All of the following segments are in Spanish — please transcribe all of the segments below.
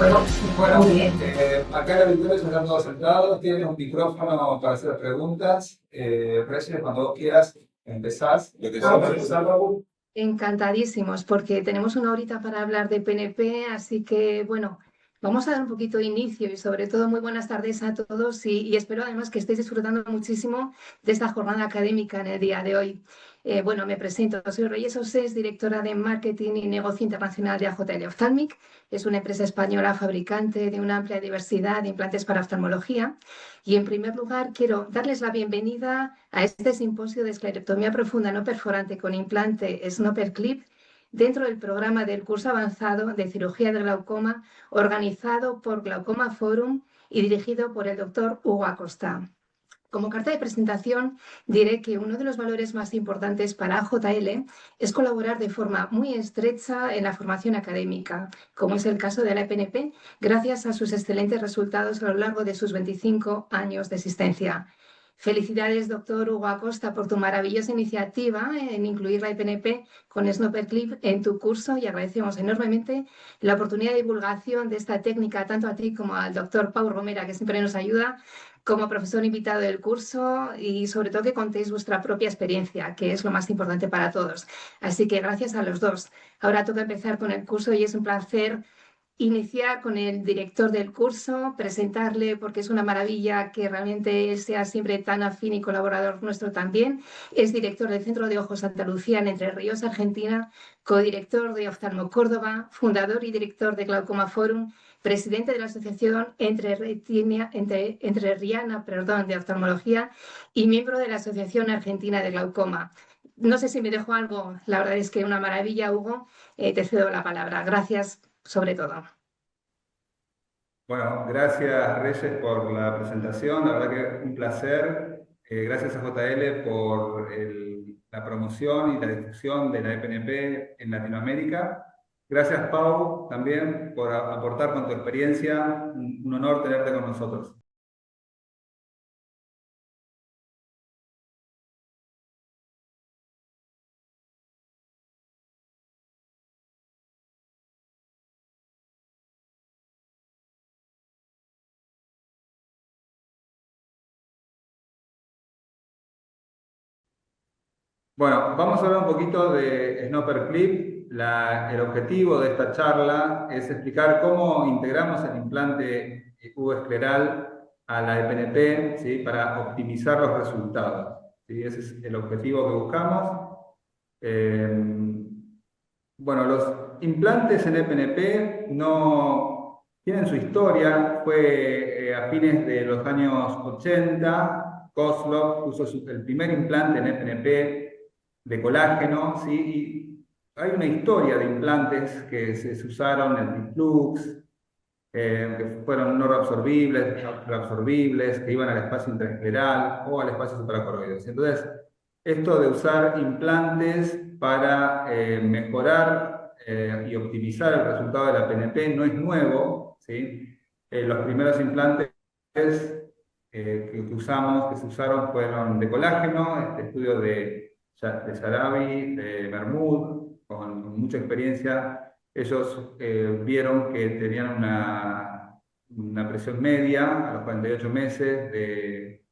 Bueno, Muy bien. acá en el auditorio están todos sentados, tienen un micrófono para hacer preguntas. Reyes, cuando vos quieras, empezás. Encantadísimos, porque tenemos una horita para hablar de PNP, así que bueno, vamos a dar un poquito de inicio y sobre todo muy buenas tardes a todos y espero además que estéis disfrutando muchísimo de esta jornada académica en el día de hoy. Bueno, me presento, soy Reyes Osés, directora de Marketing y Negocio Internacional de AJL Ophthalmic. Es una empresa española fabricante de una amplia diversidad de implantes para oftalmología. Y en primer lugar, quiero darles la bienvenida a este simposio de esclerectomía profunda no perforante con implante Snopperclip dentro del programa del curso avanzado de cirugía de glaucoma organizado por Glaucoma Forum y dirigido por el doctor Hugo Acosta. Como carta de presentación, diré que uno de los valores más importantes para AJL es colaborar de forma muy estrecha en la formación académica, como es el caso de la EPNP, gracias a sus excelentes resultados a lo largo de sus 25 años de existencia. Felicidades, doctor Hugo Acosta, por tu maravillosa iniciativa en incluir la EPNP con Snopperclip en tu curso y agradecemos enormemente la oportunidad de divulgación de esta técnica tanto a ti como al doctor Pau Romera, que siempre nos ayuda como profesor invitado del curso y sobre todo que contéis vuestra propia experiencia, que es lo más importante para todos. Así que gracias a los dos. Ahora toca empezar con el curso y es un placer iniciar con el director del curso, presentarle porque es una maravilla que realmente él sea siempre tan afín y colaborador nuestro también. Es director del Centro de Ojos Santa Lucía en Entre Ríos, Argentina, codirector de Oftalmo Córdoba, fundador y director de Glaucoma Forum, presidente de la Asociación Entrerriana de Oftalmología y miembro de la Asociación Argentina de Glaucoma. No sé si me dejo algo, la verdad es que una maravilla, Hugo. Te cedo la palabra. Gracias sobre todo. Bueno, gracias Reyes por la presentación, la verdad que un placer. Gracias a JL por la promoción y la difusión de la EPNP en Latinoamérica. Gracias Pau también por aportar con tu experiencia, un honor tenerte con nosotros. Bueno, vamos a hablar un poquito de Snopperclip. El objetivo de esta charla es explicar cómo integramos el implante uroescleral a la EPNP, ¿sí? Para optimizar los resultados, ¿sí? Ese es el objetivo que buscamos. Bueno, los implantes en EPNP no tienen su historia. Fue a fines de los años 80, Kozlov puso el primer implante en EPNP de colágeno, ¿sí? Y hay una historia de implantes que se usaron, el Tiflux, que fueron no reabsorbibles, que iban al espacio intraescleral o al espacio supracoroideo. Entonces, esto de usar implantes para mejorar y optimizar el resultado de la PNP no es nuevo, ¿sí? Los primeros implantes que se usaron fueron de colágeno, este estudio de Sharabi, de Bermud, con mucha experiencia. Ellos vieron que tenían una presión media a los 48 meses de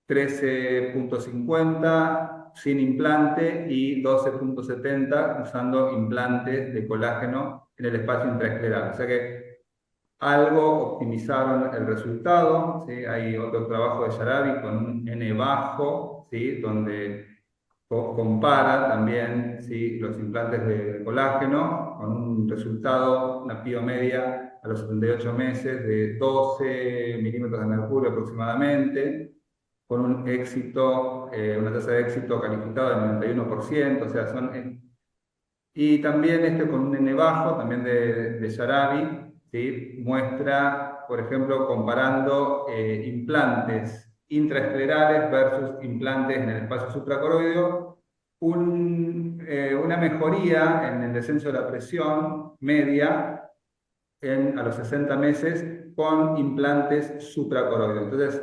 13,50 sin implante y 12,70 usando implantes de colágeno en el espacio intraescleral. O sea que algo optimizaron el resultado, ¿sí? Hay otro trabajo de Sharabi con un N bajo, ¿sí? Donde compara también, ¿sí? Los implantes de colágeno con un resultado, una PIO media a los 78 meses de 12 milímetros de mercurio aproximadamente, con un éxito, una tasa de éxito calificada del 91%, o sea, y también con un N bajo, también de Sharabi, ¿sí? Muestra, por ejemplo, comparando implantes intraesclerales versus implantes en el espacio supracoroideo, una mejoría en el descenso de la presión media a los 60 meses con implantes supracoroideos. Entonces,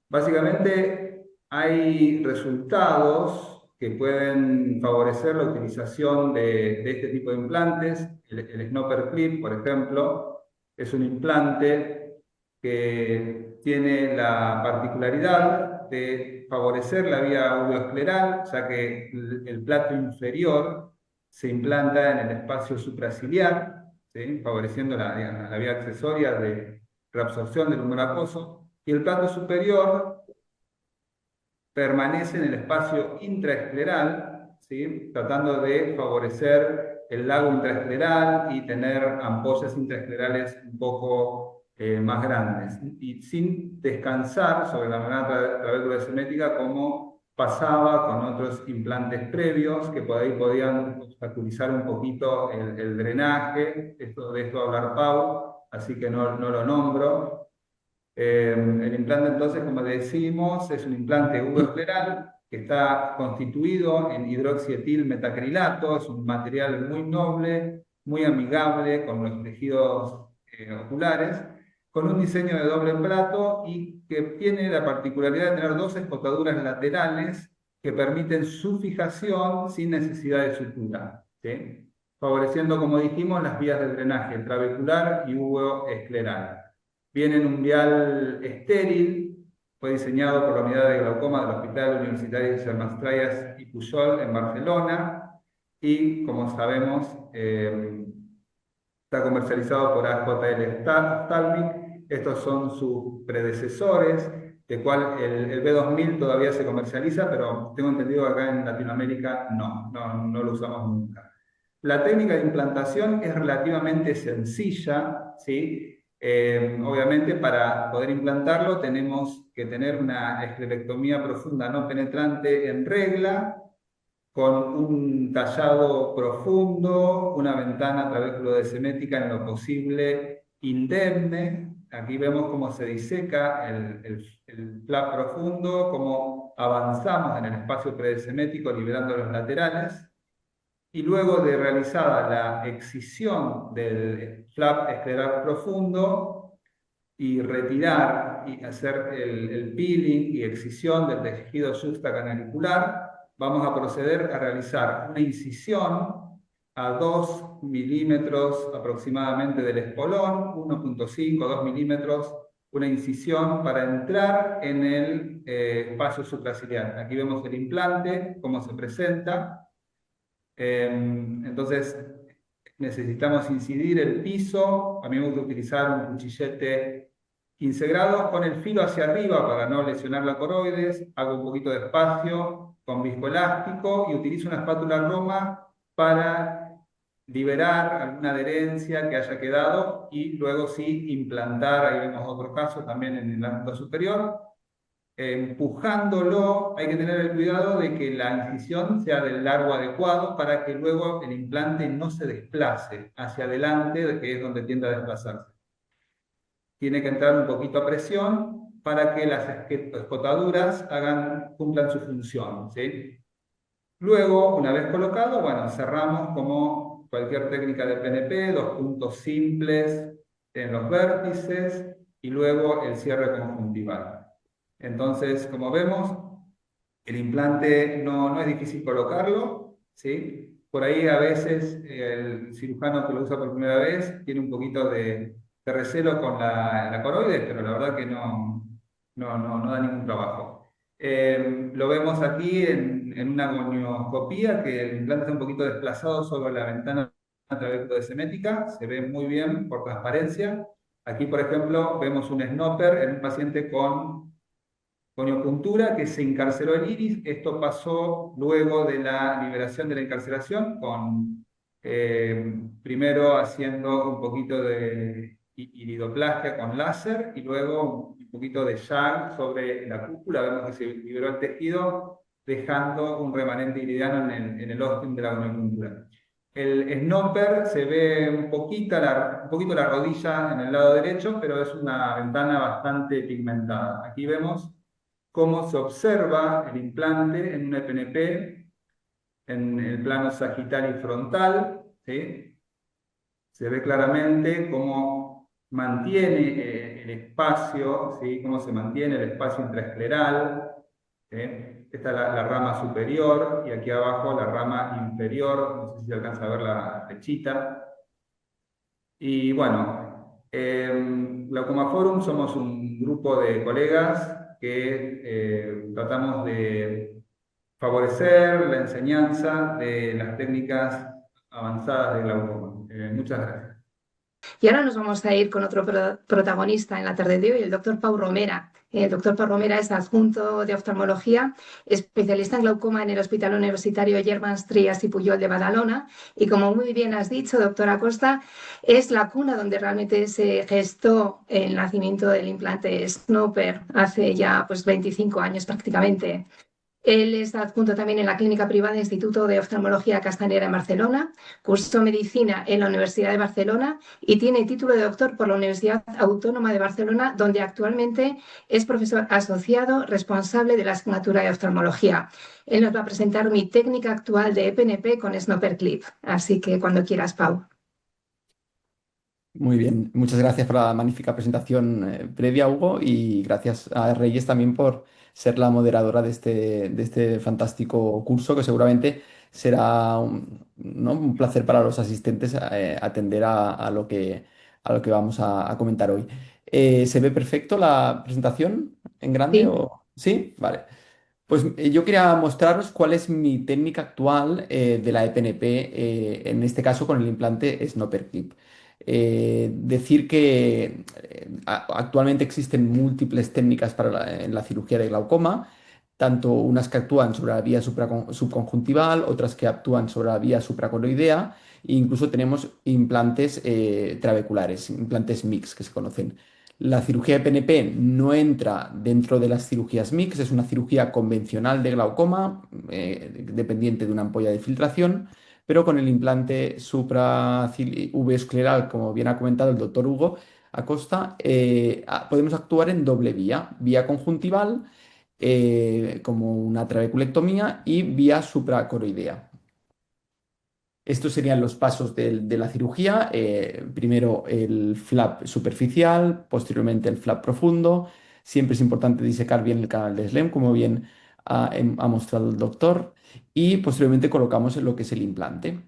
básicamente hay resultados que pueden favorecer la utilización de este tipo de implantes. El Snopperclip, por ejemplo, Es un implante que tiene la particularidad de favorecer la vía uveoscleral, ya que el plato inferior se implanta en el espacio supraciliar, ¿sí? Favoreciendo digamos, la vía accesoria de reabsorción del humor acuoso, y el plato superior permanece en el espacio intraescleral, ¿sí? Tratando de favorecer el lago intraescleral y tener ampollas intraesclerales un poco más grandes, y sin descansar sobre la membrana trabécula semética como pasaba con otros implantes previos que por ahí podían obstaculizar un poquito el drenaje. De esto hablar Pau, así que no lo nombro. El implante, entonces, como le decimos, es un implante uveoscleral que está constituido en hidroxietil metacrilato. Es un material muy noble, muy amigable con los tejidos oculares, con un diseño de doble plato y que tiene la particularidad de tener dos escotaduras laterales que permiten su fijación sin necesidad de sutura, ¿sí? Favoreciendo, como dijimos, las vías de drenaje trabecular y uveoescleral. Viene en un vial estéril, fue diseñado por la unidad de glaucoma del Hospital Universitario Germán Strayas y Pujol en Barcelona, y como sabemos está comercializado por AJL Ophthalmic. Estos son sus predecesores, de cual el B2000 todavía se comercializa, pero tengo entendido que acá en Latinoamérica no lo usamos nunca. La técnica de implantación es relativamente sencilla, ¿sí? Obviamente, para poder implantarlo tenemos que tener una esclerectomía profunda no penetrante en regla, con un tallado profundo, una ventana trabéculo-semética en lo posible indemne. Aquí vemos cómo se diseca el flap profundo, cómo avanzamos en el espacio predesemético liberando los laterales. Y luego de realizada la excisión del flap escleral profundo y retirar y hacer el peeling y excisión del tejido juxtacanalicular, vamos a proceder a realizar una incisión a 2 milímetros aproximadamente del espolón, 1.5, 2 milímetros, una incisión para entrar en el espacio supraciliar. Aquí vemos el implante, cómo se presenta. Entonces necesitamos incidir el piso. A mí me gusta utilizar un cuchillete 15 grados con el filo hacia arriba para no lesionar la coroides. Hago un poquito de espacio con viscoelástico y utilizo una espátula Roma para liberar alguna adherencia que haya quedado y luego sí implantar. Ahí vemos otro caso también en el ámbito superior. Empujándolo, hay que tener el cuidado de que la incisión sea del largo adecuado para que luego el implante no se desplace hacia adelante, que es donde tiende a desplazarse. Tiene que entrar un poquito a presión para que las escotaduras cumplan su función, ¿sí? Luego, una vez colocado, bueno, cerramos como cualquier técnica de PNP, 2 puntos simples en los vértices y luego el cierre conjuntival. Entonces, como vemos, el implante no es difícil colocarlo, ¿sí? Por ahí a veces el cirujano que lo usa por primera vez tiene un poquito de recelo con la coroides, pero la verdad que no da ningún trabajo. Lo vemos aquí en una gonioscopía, que el implante está un poquito desplazado sobre la ventana trabéculo-semética, se ve muy bien por transparencia. Aquí, por ejemplo, vemos un snopper en un paciente con coniopuntura que se encarceló el iris. Esto pasó luego de la liberación de la encarcelación, primero haciendo un poquito de iridoplastia con láser y luego un poquito de YAG sobre la cúpula. Vemos que se liberó el tejido, dejando un remanente iridiano en el ostium de la coniopuntura. El snopper se ve un poquito la rodilla en el lado derecho, pero es una ventana bastante pigmentada. Aquí vemos cómo se observa el implante en un PNP en el plano sagital y frontal, ¿sí? Se ve claramente cómo mantiene el espacio, ¿sí? Cómo se mantiene el espacio intraescleral, ¿sí? Esta es la rama superior y aquí abajo la rama inferior, no sé si se alcanza a ver la flechita. Y bueno, Glaucoma Forum somos un grupo de colegas que tratamos de favorecer la enseñanza de las técnicas avanzadas de glaucoma. Muchas gracias. Y ahora nos vamos a ir con otro protagonista en la tarde de hoy, el doctor Pau Romera. El doctor Pau Romera es adjunto de oftalmología, especialista en glaucoma en el Hospital Universitario Germans Trias y Pujol de Badalona. Y como muy bien has dicho, doctora Costa, es la cuna donde realmente se gestó el nacimiento del implante Snoper hace ya pues 25 años prácticamente. Él es adjunto también en la clínica privada Instituto de Oftalmología Castanera en Barcelona, cursó medicina en la Universidad de Barcelona y tiene título de doctor por la Universidad Autónoma de Barcelona, donde actualmente es profesor asociado responsable de la asignatura de oftalmología. Él nos va a presentar mi técnica actual de PNP con Snopper Clip. Así que cuando quieras, Pau. Muy bien, muchas gracias por la magnífica presentación previa, Hugo, y gracias a Reyes también por ser la moderadora de este fantástico curso, que seguramente será ¿no? un placer para los asistentes atender a lo que vamos a comentar hoy. ¿Se ve perfecto la presentación en grande? Sí. ¿O... ¿Sí? Vale. Pues yo quería mostraros cuál es mi técnica actual de la EPNP, en este caso con el implante Snopper Clip. Decir que actualmente existen múltiples técnicas para en la cirugía de glaucoma, tanto unas que actúan sobre la vía subconjuntival, otras que actúan sobre la vía supracoroidea, e incluso tenemos implantes trabeculares, implantes MIX que se conocen. La cirugía de PNP no entra dentro de las cirugías MIX, es una cirugía convencional de glaucoma, dependiente de una ampolla de filtración, pero con el implante supraescleral, como bien ha comentado el doctor Hugo Acosta, podemos actuar en doble vía, vía conjuntival, como una trabeculectomía, y vía supracoroidea. Estos serían los pasos de la cirugía. Primero el flap superficial, posteriormente el flap profundo. Siempre es importante disecar bien el canal de Schlemm, como bien ha mostrado el doctor. Y posteriormente colocamos en lo que es el implante.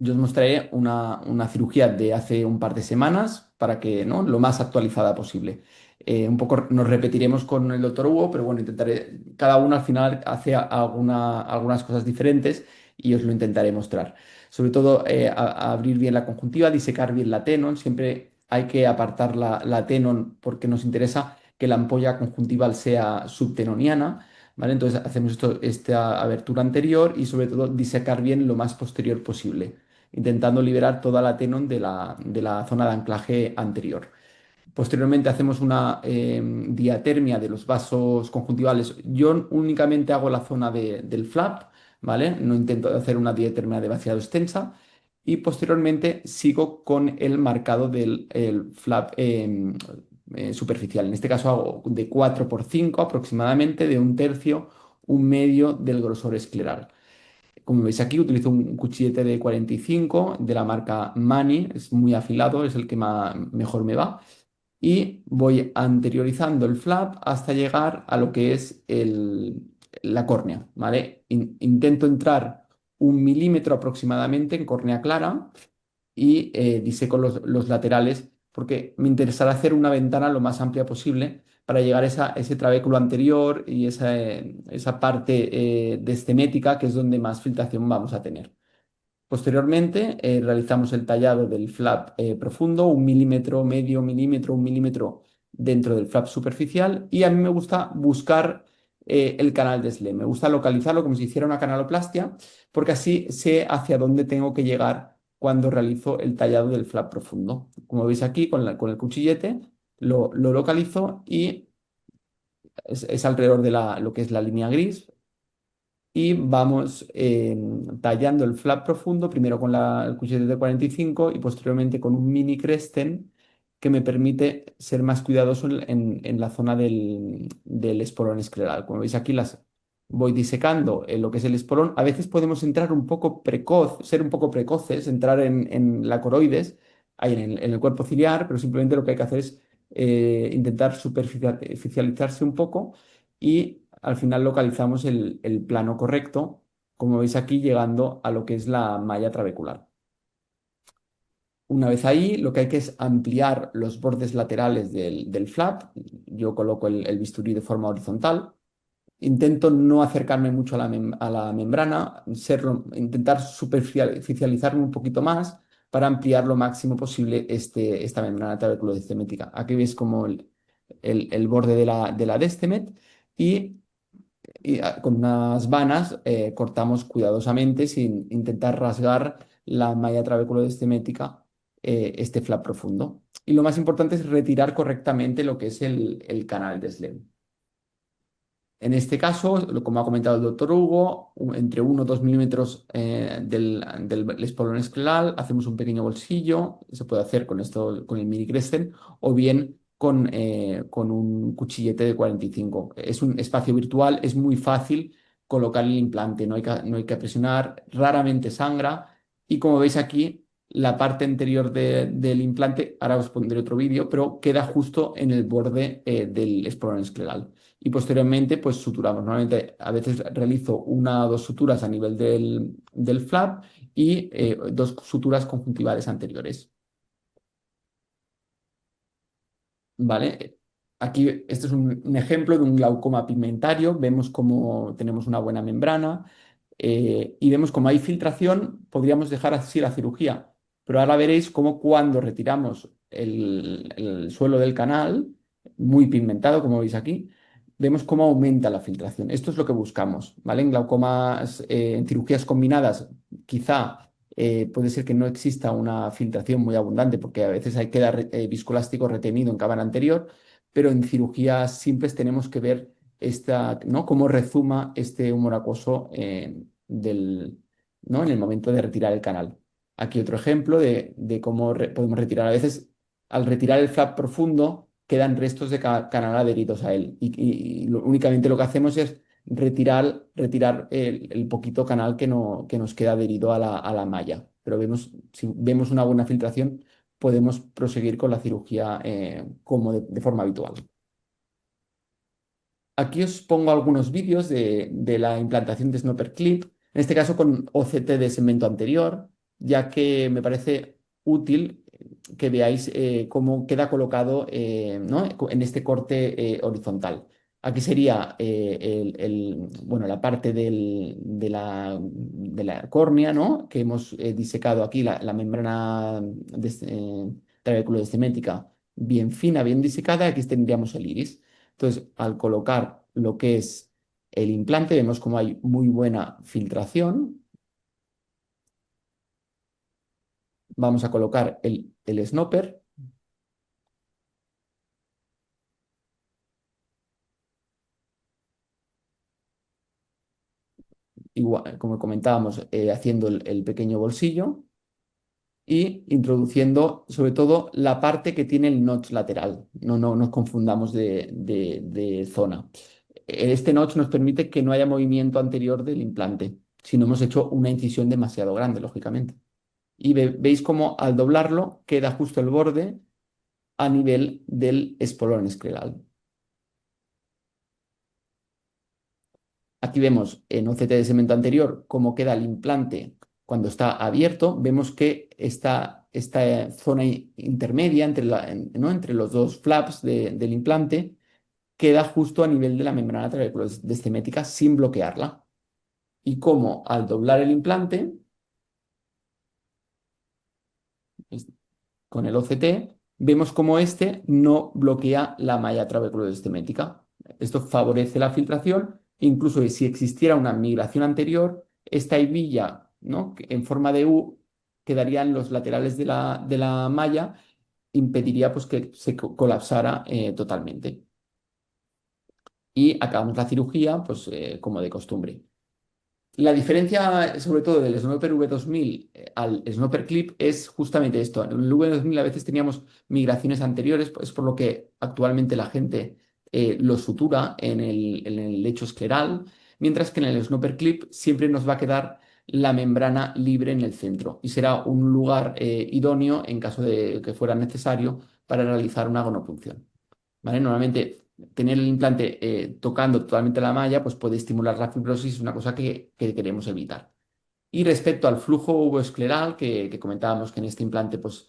Yo os mostraré una cirugía de hace un par de semanas para que, ¿no? Lo más actualizada posible. Un poco nos repetiremos con el doctor Hugo, pero bueno, intentaré, cada uno al final hace algunas cosas diferentes y os lo intentaré mostrar. Sobre todo a abrir bien la conjuntiva, disecar bien la tenon. Siempre hay que apartar la tenon porque nos interesa que la ampolla conjuntival sea subtenoniana. ¿Vale? Entonces hacemos esta abertura anterior y sobre todo disecar bien lo más posterior posible, intentando liberar toda la tenon de la zona de anclaje anterior. Posteriormente hacemos una diatermia de los vasos conjuntivales. Yo únicamente hago la zona del flap, ¿vale? No intento hacer una diatermia de vaciado extensa. Y posteriormente sigo con el marcado del el flap superficial. En este caso hago de 4 por 5 aproximadamente, de un tercio, un medio del grosor escleral. Como veis aquí, utilizo un cuchillete de 45 de la marca Mani, es muy afilado, es el que mejor me va. Y voy anteriorizando el flap hasta llegar a lo que es la córnea, ¿vale? Intento entrar 1 milímetro aproximadamente en córnea clara y diseco los laterales porque me interesará hacer una ventana lo más amplia posible para llegar a ese trabéculo anterior y esa parte descemética que es donde más filtración vamos a tener. Posteriormente realizamos el tallado del flap profundo, 1 milímetro, medio milímetro, 1 milímetro dentro del flap superficial y a mí me gusta buscar el canal de Schlemm. Me gusta localizarlo como si hiciera una canaloplastia porque así sé hacia dónde tengo que llegar cuando realizo el tallado del flap profundo. Como veis aquí con el cuchillete lo localizo y es alrededor de lo que es la línea gris y vamos tallando el flap profundo, primero con el cuchillete de 45 y posteriormente con un mini Cresten que me permite ser más cuidadoso en la zona del espolón escleral. Como veis aquí las voy disecando en lo que es el espolón. A veces podemos entrar un poco ser un poco precoces, entrar en la coroides, ahí en el cuerpo ciliar, pero simplemente lo que hay que hacer es intentar superficializarse un poco y al final localizamos el plano correcto, como veis aquí, llegando a lo que es la malla trabecular. Una vez ahí, lo que hay que es ampliar los bordes laterales del flap. Yo coloco el bisturí de forma horizontal. Intento no acercarme mucho a la membrana, intentar superficializarme un poquito más para ampliar lo máximo posible esta membrana trabeculodestemética. Aquí veis como el borde de la Destemet y, con unas vanas cortamos cuidadosamente sin intentar rasgar la malla trabeculodestemética, este flap profundo. Y lo más importante es retirar correctamente lo que es el canal de SLEM. En este caso, como ha comentado el doctor Hugo, entre 1 o 2 milímetros del espolón escleral, hacemos un pequeño bolsillo, se puede hacer con esto, con el mini Crescent, o bien con un cuchillete de 45. Es un espacio virtual, es muy fácil colocar el implante, no hay que presionar, raramente sangra, y como veis aquí, la parte anterior del implante, ahora os pondré otro vídeo, pero queda justo en el borde del espolón escleral y posteriormente pues suturamos. Normalmente a veces realizo 1 o 2 suturas a nivel del flap y 2 suturas conjuntivales anteriores. ¿Vale? Aquí este es un ejemplo de un glaucoma pigmentario. Vemos cómo tenemos una buena membrana y vemos cómo hay filtración. Podríamos dejar así la cirugía, pero ahora veréis cómo cuando retiramos el suelo del canal, muy pigmentado, como veis aquí, vemos cómo aumenta la filtración. Esto es lo que buscamos, ¿vale? En glaucomas, en cirugías combinadas, quizá puede ser que no exista una filtración muy abundante porque a veces hay queda viscoelástico retenido en cámara anterior, pero en cirugías simples tenemos que ver ¿no? Cómo rezuma este humor acuoso ¿no? En el momento de retirar el canal. Aquí otro ejemplo de cómo podemos retirar. A veces, al retirar el flap profundo, quedan restos de canal adheridos a él. Y únicamente lo que hacemos es retirar el poquito canal que nos queda adherido a la malla. Pero si vemos una buena filtración, podemos proseguir con la cirugía como de forma habitual. Aquí os pongo algunos vídeos de la implantación de Snopper Clip, en este caso con OCT de segmento anterior, ya que me parece útil que veáis cómo queda colocado ¿no? en este corte horizontal. Aquí sería bueno, la parte de la córnea, ¿no? Que hemos disecado aquí, la membrana trabeculodestemética bien fina, bien disecada. Aquí tendríamos el iris. Entonces, al colocar lo que es el implante, vemos como hay muy buena filtración. Vamos a colocar el snopper. Igual, como comentábamos, haciendo el pequeño bolsillo y introduciendo sobre todo la parte que tiene el notch lateral. No nos confundamos de zona. Este notch nos permite que no haya movimiento anterior del implante, si no hemos hecho una incisión demasiado grande, lógicamente. Y veis cómo al doblarlo queda justo el borde a nivel del espolón escleral. Aquí vemos en OCT de segmento anterior cómo queda el implante cuando está abierto. Vemos que esta zona intermedia ¿no? entre los 2 flaps del implante queda justo a nivel de la membrana trabeculodestemética sin bloquearla. Y cómo al doblar el implante con el OCT, vemos cómo este no bloquea la malla trabeculodestemética. Esto favorece la filtración, incluso si existiera una migración anterior, esta hebilla, ¿no? que en forma de U quedaría en los laterales de la malla, impediría pues, que se colapsara totalmente. Y acabamos la cirugía pues, como de costumbre. La diferencia, sobre todo, del Snopper V2000 al Snopper Clip es justamente esto. En el V2000 a veces teníamos migraciones anteriores, es por lo que actualmente la gente lo sutura en el lecho escleral, mientras que en el Snopper Clip siempre nos va a quedar la membrana libre en el centro y será un lugar idóneo en caso de que fuera necesario para realizar una gonopunción. ¿Vale? Normalmente tener el implante tocando totalmente la malla pues puede estimular la fibrosis, es una cosa que queremos evitar. Y respecto al flujo uvoescleral, que comentábamos que en este implante pues,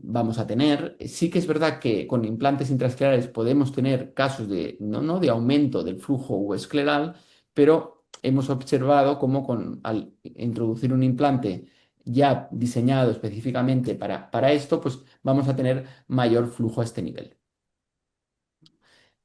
vamos a tener. Sí que es verdad que con implantes intraesclerales podemos tener casos de, no de aumento del flujo uroescleral, pero hemos observado cómo al introducir un implante ya diseñado específicamente para esto, pues vamos a tener mayor flujo a este nivel.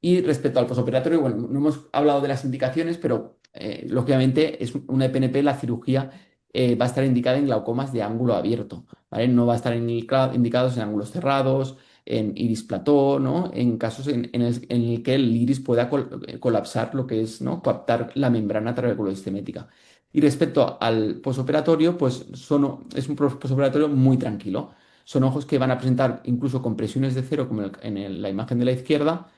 Y respecto al posoperatorio, bueno, no hemos hablado de las indicaciones, pero lógicamente es una EPNP, la cirugía va a estar indicada en glaucomas de ángulo abierto, ¿vale? No va a estar indicados en ángulos cerrados, en iris plató, ¿no? En casos en el que el iris pueda colapsar, lo que es, ¿no? Coaptar la membrana trabeculoistemética. Y respecto al posoperatorio, pues es un posoperatorio muy tranquilo. Son ojos que van a presentar incluso compresiones de cero, como en la imagen de la izquierda,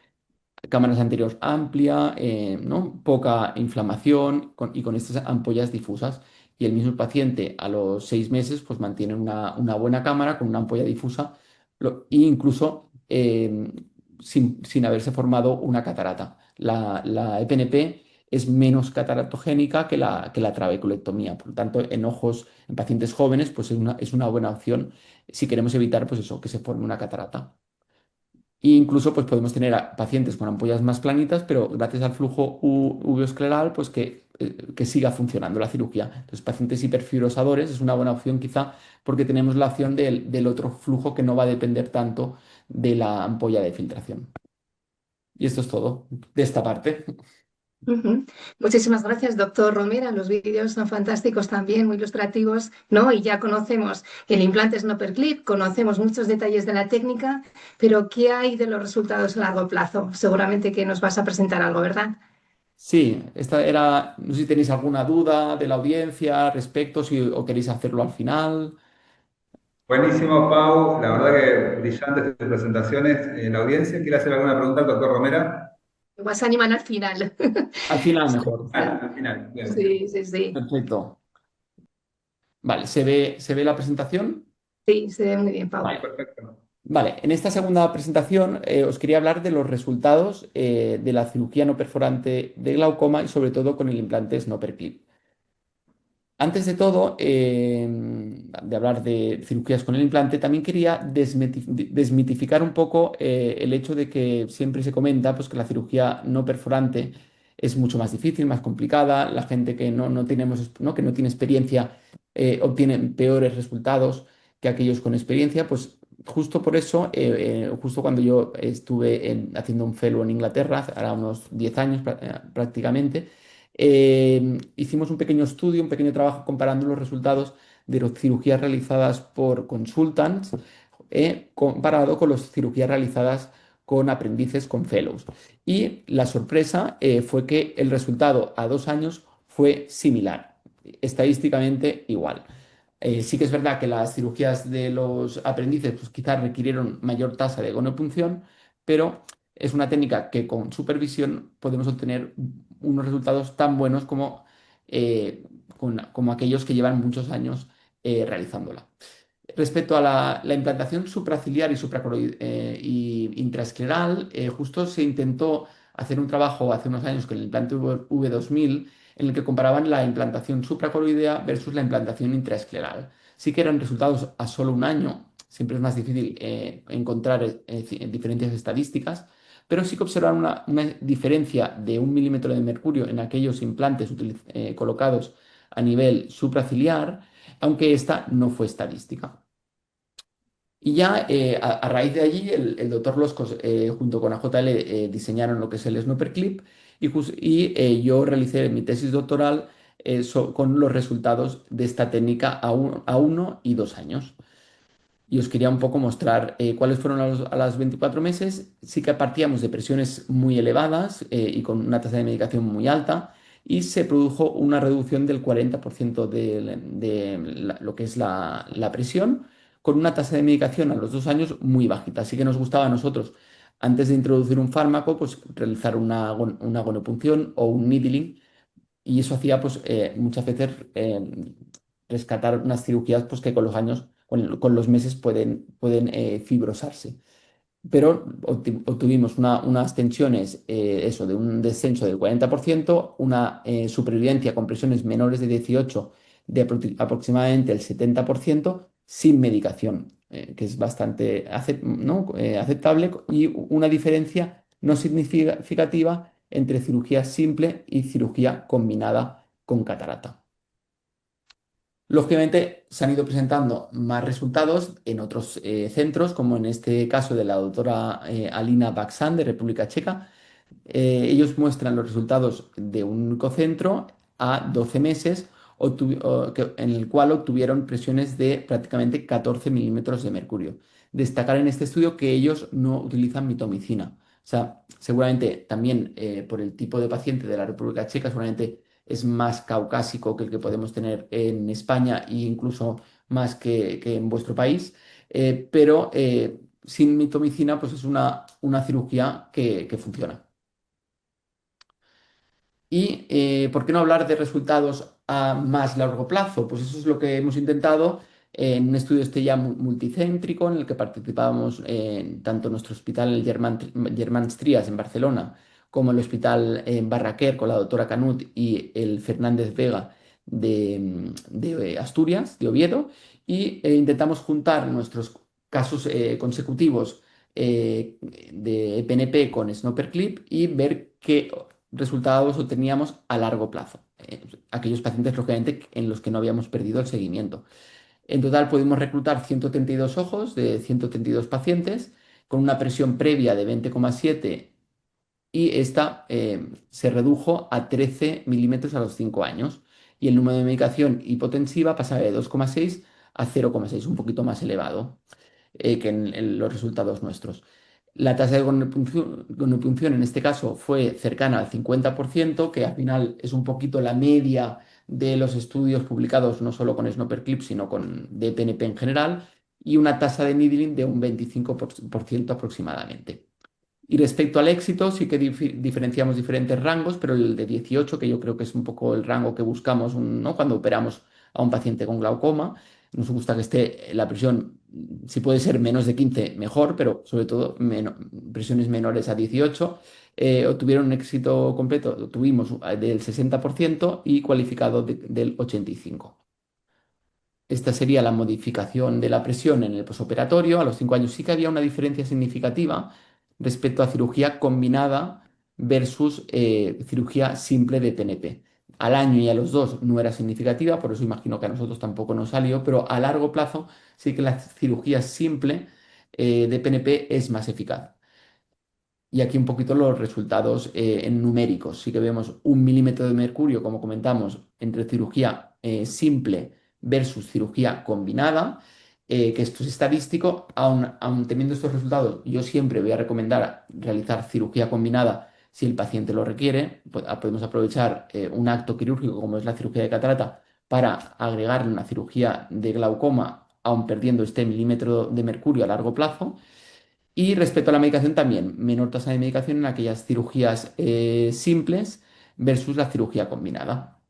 cámaras anteriores amplia, ¿no? Poca inflamación y con estas ampollas difusas. Y el mismo paciente a los 6 meses pues mantiene una buena cámara con una ampolla difusa e incluso sin haberse formado una catarata. La EPNP es menos cataratogénica que la trabeculectomía. Por lo tanto, en pacientes jóvenes, pues es una buena opción si queremos evitar pues eso, que se forme una catarata. E incluso pues podemos tener a pacientes con ampollas más planitas, pero gracias al flujo uveoscleral, pues que siga funcionando la cirugía. Entonces, pacientes hiperfibrosadores es una buena opción quizá porque tenemos la opción del otro flujo que no va a depender tanto de la ampolla de filtración. Y esto es todo de esta parte. Ujú. Muchísimas gracias, doctor Romera. Los vídeos son fantásticos también, muy ilustrativos, ¿no? Y ya conocemos el implante Snopperclip, conocemos muchos detalles de la técnica, pero ¿qué hay de los resultados a largo plazo? Seguramente que nos vas a presentar algo, ¿verdad? Sí, esta era, no sé si tenéis alguna duda de la audiencia respecto, si o queréis hacerlo al final. Buenísimo, Pau. La verdad que brillantes tus presentaciones. ¿La audiencia quiere hacer alguna pregunta al doctor Romera? Me vas a animar al final. Al final mejor. Al final. Bien. Sí, sí, sí. Perfecto. Vale, ¿se ve la presentación? Sí, se ve muy bien, Sí, Pau. Vale. perfecto. Vale, en esta segunda presentación os quería hablar de los resultados de la cirugía no perforante de glaucoma y sobre todo con el implante Snopperclip. Antes de todo, de hablar de cirugías con el implante, también quería desmitificar un poco el hecho de que siempre se comenta pues, que la cirugía no perforante es mucho más difícil, más complicada, la gente que no tenemos, ¿no? Que no tiene experiencia obtiene peores resultados que aquellos con experiencia, pues justo por eso, justo cuando yo estuve haciendo un fellow en Inglaterra, hará unos 10 años prácticamente, hicimos un pequeño estudio, un pequeño trabajo comparando los resultados de las cirugías realizadas por consultants comparado con las cirugías realizadas con aprendices, con fellows. Y la sorpresa fue que el resultado a 2 años fue similar, estadísticamente igual. Sí que es verdad que las cirugías de los aprendices pues, quizás requirieron mayor tasa de gonopunción, pero es una técnica que con supervisión podemos obtener unos resultados tan buenos como aquellos que llevan muchos años realizándola. Respecto a la implantación supraciliar y intraescleral, justo se intentó hacer un trabajo hace unos años con el implante V2000 en el que comparaban la implantación supracoroidea versus la implantación intraescleral. Sí que eran resultados a solo un año, siempre es más difícil encontrar diferencias estadísticas, pero sí que observaron una diferencia de 1 milímetro de mercurio en aquellos implantes colocados a nivel supraciliar, aunque esta no fue estadística. Y ya a raíz de allí, el doctor Loscos junto con AJL diseñaron lo que es el Snopperclip y yo realicé mi tesis doctoral con los resultados de esta técnica a 1 y 2 años. Y os quería un poco mostrar cuáles fueron a los 24 meses. Sí que partíamos de presiones muy elevadas y con una tasa de medicación muy alta y se produjo una reducción del 40% de lo que es la presión con una tasa de medicación a los 2 años muy bajita. Así que nos gustaba a nosotros, antes de introducir un fármaco, pues realizar una gonopunción o un needling y eso hacía pues muchas veces rescatar unas cirugías pues que con los años, con los meses pueden fibrosarse. Pero obtuvimos unas tensiones, eso, de un descenso del 40%, una supervivencia con presiones menores de 18 de aproximadamente el 70%, sin medicación, que es bastante ¿no? Aceptable, y una diferencia no significativa entre cirugía simple y cirugía combinada con catarata. Lógicamente, se han ido presentando más resultados en otros centros, como en este caso de la doctora Alina Baksan de República Checa. Ellos muestran los resultados de un único centro a 12 meses, en el cual obtuvieron presiones de prácticamente 14 milímetros de mercurio. Destacar en este estudio que ellos no utilizan mitomicina. O sea, seguramente también por el tipo de paciente de la República Checa, seguramente es más caucásico que el que podemos tener en España e incluso más que en vuestro país, pero sin mitomicina pues es una cirugía que funciona. ¿Y por qué no hablar de resultados a más largo plazo? Pues eso es lo que hemos intentado en un estudio este ya multicéntrico en el que participábamos tanto nuestro hospital el Germán Strías en Barcelona como el hospital Barraquer con la doctora Canut y el Fernández Vega de Asturias, de Oviedo, y intentamos juntar nuestros casos consecutivos de PNP con Snopperclip y ver qué resultados obteníamos a largo plazo. Aquellos pacientes, lógicamente, en los que no habíamos perdido el seguimiento. En total pudimos reclutar 132 ojos de 132 pacientes con una presión previa de 20,7 y esta se redujo a 13 milímetros a los 5 años y el número de medicación hipotensiva pasaba de 2,6 a 0,6, un poquito más elevado que en los resultados nuestros. La tasa de gonopunción en este caso fue cercana al 50%, que al final es un poquito la media de los estudios publicados no solo con Snopperclip, sino con DPNP en general, y una tasa de needling de un 25% aproximadamente. Y respecto al éxito, sí que diferenciamos diferentes rangos, pero el de 18, que yo creo que es un poco el rango que buscamos ¿no? cuando operamos a un paciente con glaucoma, nos gusta que esté la presión, si puede ser menos de 15, mejor, pero sobre todo presiones menores a 18. Obtuvieron un éxito completo, tuvimos del 60% y cualificado del 85%. Esta sería la modificación de la presión en el posoperatorio. A los 5 años sí que había una diferencia significativa respecto a cirugía combinada versus cirugía simple de PNP. Al año y a los 2 no era significativa, por eso imagino que a nosotros tampoco nos salió, pero a largo plazo sí que la cirugía simple de PNP es más eficaz. Y aquí un poquito los resultados en numéricos. Sí que vemos 1 milímetro de mercurio, como comentamos, entre cirugía simple versus cirugía combinada, que esto es estadístico. Aun teniendo estos resultados, yo siempre voy a recomendar realizar cirugía combinada si el paciente lo requiere. Podemos aprovechar un acto quirúrgico como es la cirugía de catarata para agregarle una cirugía de glaucoma, aun perdiendo este milímetro de mercurio a largo plazo. Y respecto a la medicación también, menor tasa de medicación en aquellas cirugías simples versus la cirugía combinada.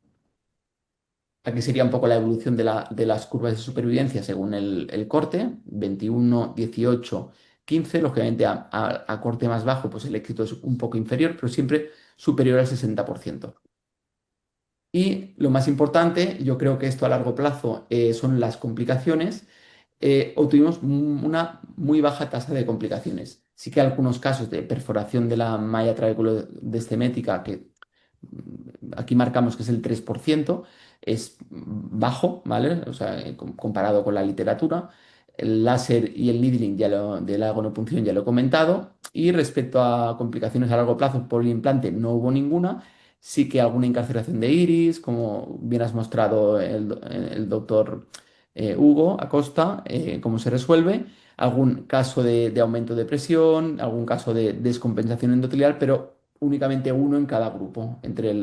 Aquí sería un poco la evolución de las curvas de supervivencia según el corte, 21, 18, 15. Lógicamente a corte más bajo pues el éxito es un poco inferior, pero siempre superior al 60%. Y lo más importante, yo creo que esto a largo plazo son las complicaciones. Obtuvimos una muy baja tasa de complicaciones. Sí que hay algunos casos de perforación de la malla trabeculodescemética que aquí marcamos que es el 3%, es bajo, ¿vale? O sea, comparado con la literatura. El láser y el needling de la gonopunción ya lo he comentado. Y respecto a complicaciones a largo plazo por el implante, no hubo ninguna. Sí que alguna incarceración de iris, como bien has mostrado el doctor Hugo Acosta, cómo se resuelve. Algún caso de aumento de presión, algún caso de descompensación endotelial, pero únicamente uno en cada grupo, entre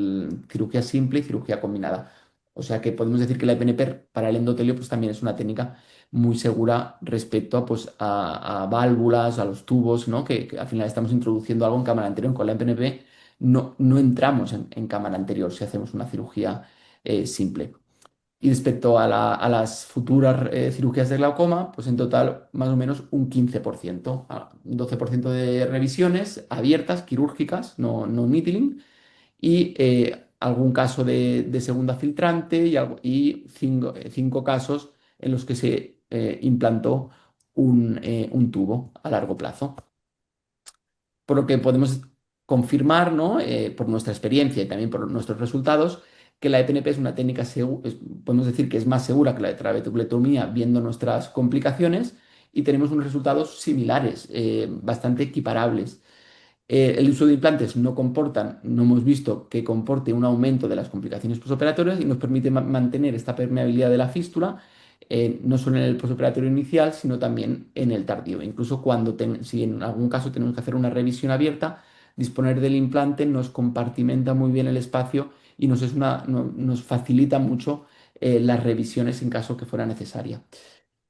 cirugía simple y cirugía combinada. O sea que podemos decir que la EPNP para el endotelio pues, también es una técnica muy segura respecto a, pues, a válvulas, a los tubos, ¿no? Que al final estamos introduciendo algo en cámara anterior. Con la EPNP no entramos en cámara anterior si hacemos una cirugía simple. Y respecto a las futuras cirugías de glaucoma, pues en total más o menos un 15%, un 12% de revisiones abiertas, quirúrgicas, no needling, y algún caso de segunda filtrante y 5 casos en los que se implantó un tubo a largo plazo. Por lo que podemos confirmar, ¿no? Por nuestra experiencia y también por nuestros resultados, que la EPNP es una técnica, podemos decir que es más segura que la de trabeculectomía viendo nuestras complicaciones y tenemos unos resultados similares, bastante equiparables. El uso de implantes no hemos visto que comporte un aumento de las complicaciones posoperatorias y nos permite mantener esta permeabilidad de la fístula, no solo en el posoperatorio inicial, sino también en el tardío. Incluso si en algún caso tenemos que hacer una revisión abierta, disponer del implante nos compartimenta muy bien el espacio y nos facilita mucho las revisiones en caso que fuera necesaria.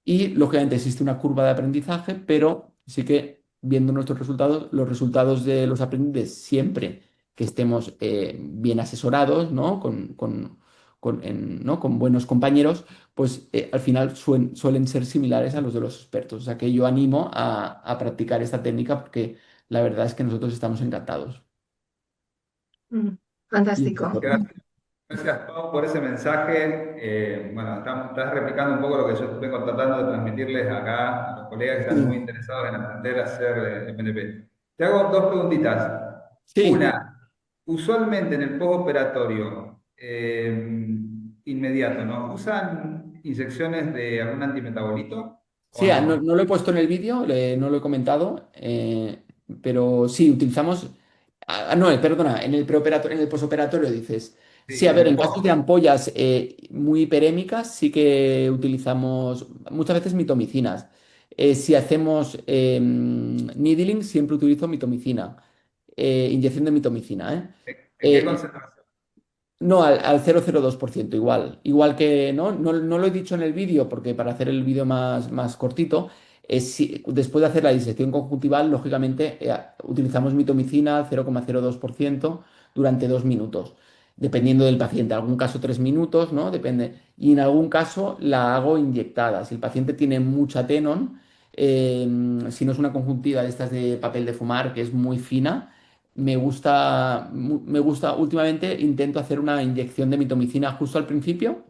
Y lógicamente existe una curva de aprendizaje, pero sí que viendo nuestros resultados, los resultados de los aprendices, siempre que estemos bien asesorados, ¿no? ¿No? Con buenos compañeros, pues al final suelen ser similares a los de los expertos. O sea que yo animo a practicar esta técnica porque la verdad es que nosotros estamos encantados. Mm, Y fantástico. Gracias, Pau, por ese mensaje. Bueno, estás replicando un poco lo que yo estuve tratando de transmitirles acá a los colegas que están muy sí, interesados en aprender a hacer PNP. Te hago dos preguntitas. sí. Una, usualmente en el postoperatorio inmediato, ¿no? ¿Usan inyecciones de algún antimetabolito o Sí, no, no? no lo he puesto en el vídeo, no lo he comentado, pero sí, utilizamos. No, perdona, en el posoperatorio dices. Sí, Sí, a en ver, el en casos de post. ampollas muy hiperémicas, sí que utilizamos muchas veces mitomicinas. Si hacemos needling, siempre utilizo mitomicina, inyección de mitomicina, ¿eh? En qué Eh, concentración? no, al 0,02% igual. Igual que, no lo he dicho en el vídeo, porque para hacer el vídeo más cortito, después de hacer la disección conjuntival, lógicamente utilizamos mitomicina 0,02% durante 2 minutos, dependiendo del paciente. En algún caso 3 minutos, ¿no? Depende. Y en algún caso la hago inyectada. Si el paciente tiene mucha tenon, si no es una conjuntiva de estas de papel de fumar, que es muy fina. Me gusta, últimamente intento hacer una inyección de mitomicina justo al principio,